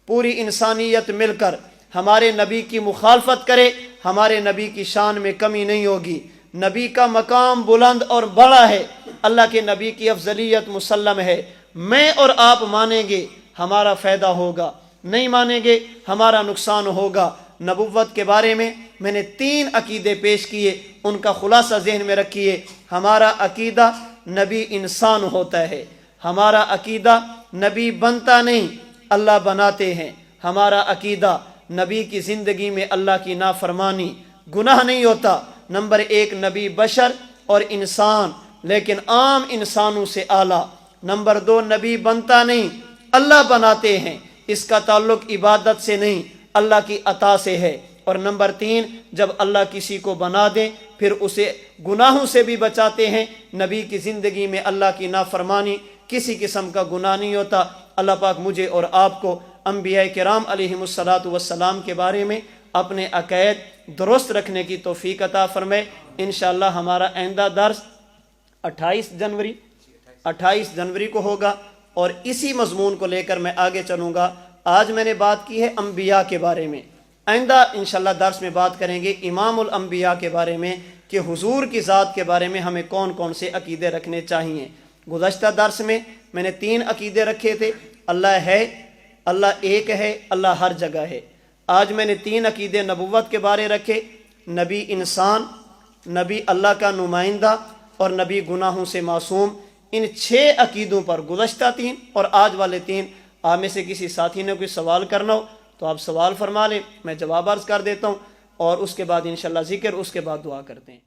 پوری انسانیت مل کر ہمارے نبی کی مخالفت کرے ہمارے نبی کی شان میں کمی نہیں ہوگی۔ نبی کا مقام بلند اور بڑا ہے، اللہ کے نبی کی افضلیت مسلم ہے۔ میں اور آپ مانیں گے ہمارا فائدہ ہوگا، نہیں مانیں گے ہمارا نقصان ہوگا۔ نبوت کے بارے میں نے 3 عقیدے پیش کیے، ان کا خلاصہ ذہن میں رکھیے۔ ہمارا عقیدہ نبی انسان ہوتا ہے، ہمارا عقیدہ نبی بنتا نہیں اللہ بناتے ہیں، ہمارا عقیدہ نبی کی زندگی میں اللہ کی نافرمانی گناہ نہیں ہوتا۔ نمبر 1 نبی بشر اور انسان لیکن عام انسانوں سے اعلیٰ۔ نمبر 2 نبی بنتا نہیں اللہ بناتے ہیں، اس کا تعلق عبادت سے نہیں اللہ کی عطا سے ہے۔ اور نمبر 3 جب اللہ کسی کو بنا دے پھر اسے گناہوں سے بھی بچاتے ہیں۔ نبی کی زندگی میں اللہ کی نافرمانی کسی قسم کا گناہ نہیں ہوتا۔ اللہ پاک مجھے اور آپ کو انبیاء کرام علیہم السلام کے بارے میں اپنے عقائد درست رکھنے کی توفیق عطا فرمائے۔ انشاءاللہ ہمارا آئندہ درس 28 جنوری کو ہوگا، اور اسی مضمون کو لے کر میں آگے چلوں گا۔ آج میں نے بات کی ہے انبیاء کے بارے میں، آئندہ انشاءاللہ درس میں بات کریں گے امام الانبیاء کے بارے میں، کہ حضور کی ذات کے بارے میں ہمیں کون کون سے عقیدے رکھنے چاہیے۔ گزشتہ درس میں نے 3 عقیدے رکھے تھے، اللہ ہے، اللہ ایک ہے، اللہ ہر جگہ ہے۔ آج میں نے 3 عقیدے نبوت کے بارے رکھے، نبی انسان، نبی اللہ کا نمائندہ، اور نبی گناہوں سے معصوم۔ ان 6 عقیدوں پر گزشتہ 3 اور آج والے 3، آپ میں سے کسی ساتھی نے کوئی سوال کرنا ہو تو آپ سوال فرما لیں، میں جواب عرض کر دیتا ہوں، اور اس کے بعد انشاءاللہ ذکر، اس کے بعد دعا کرتے ہیں۔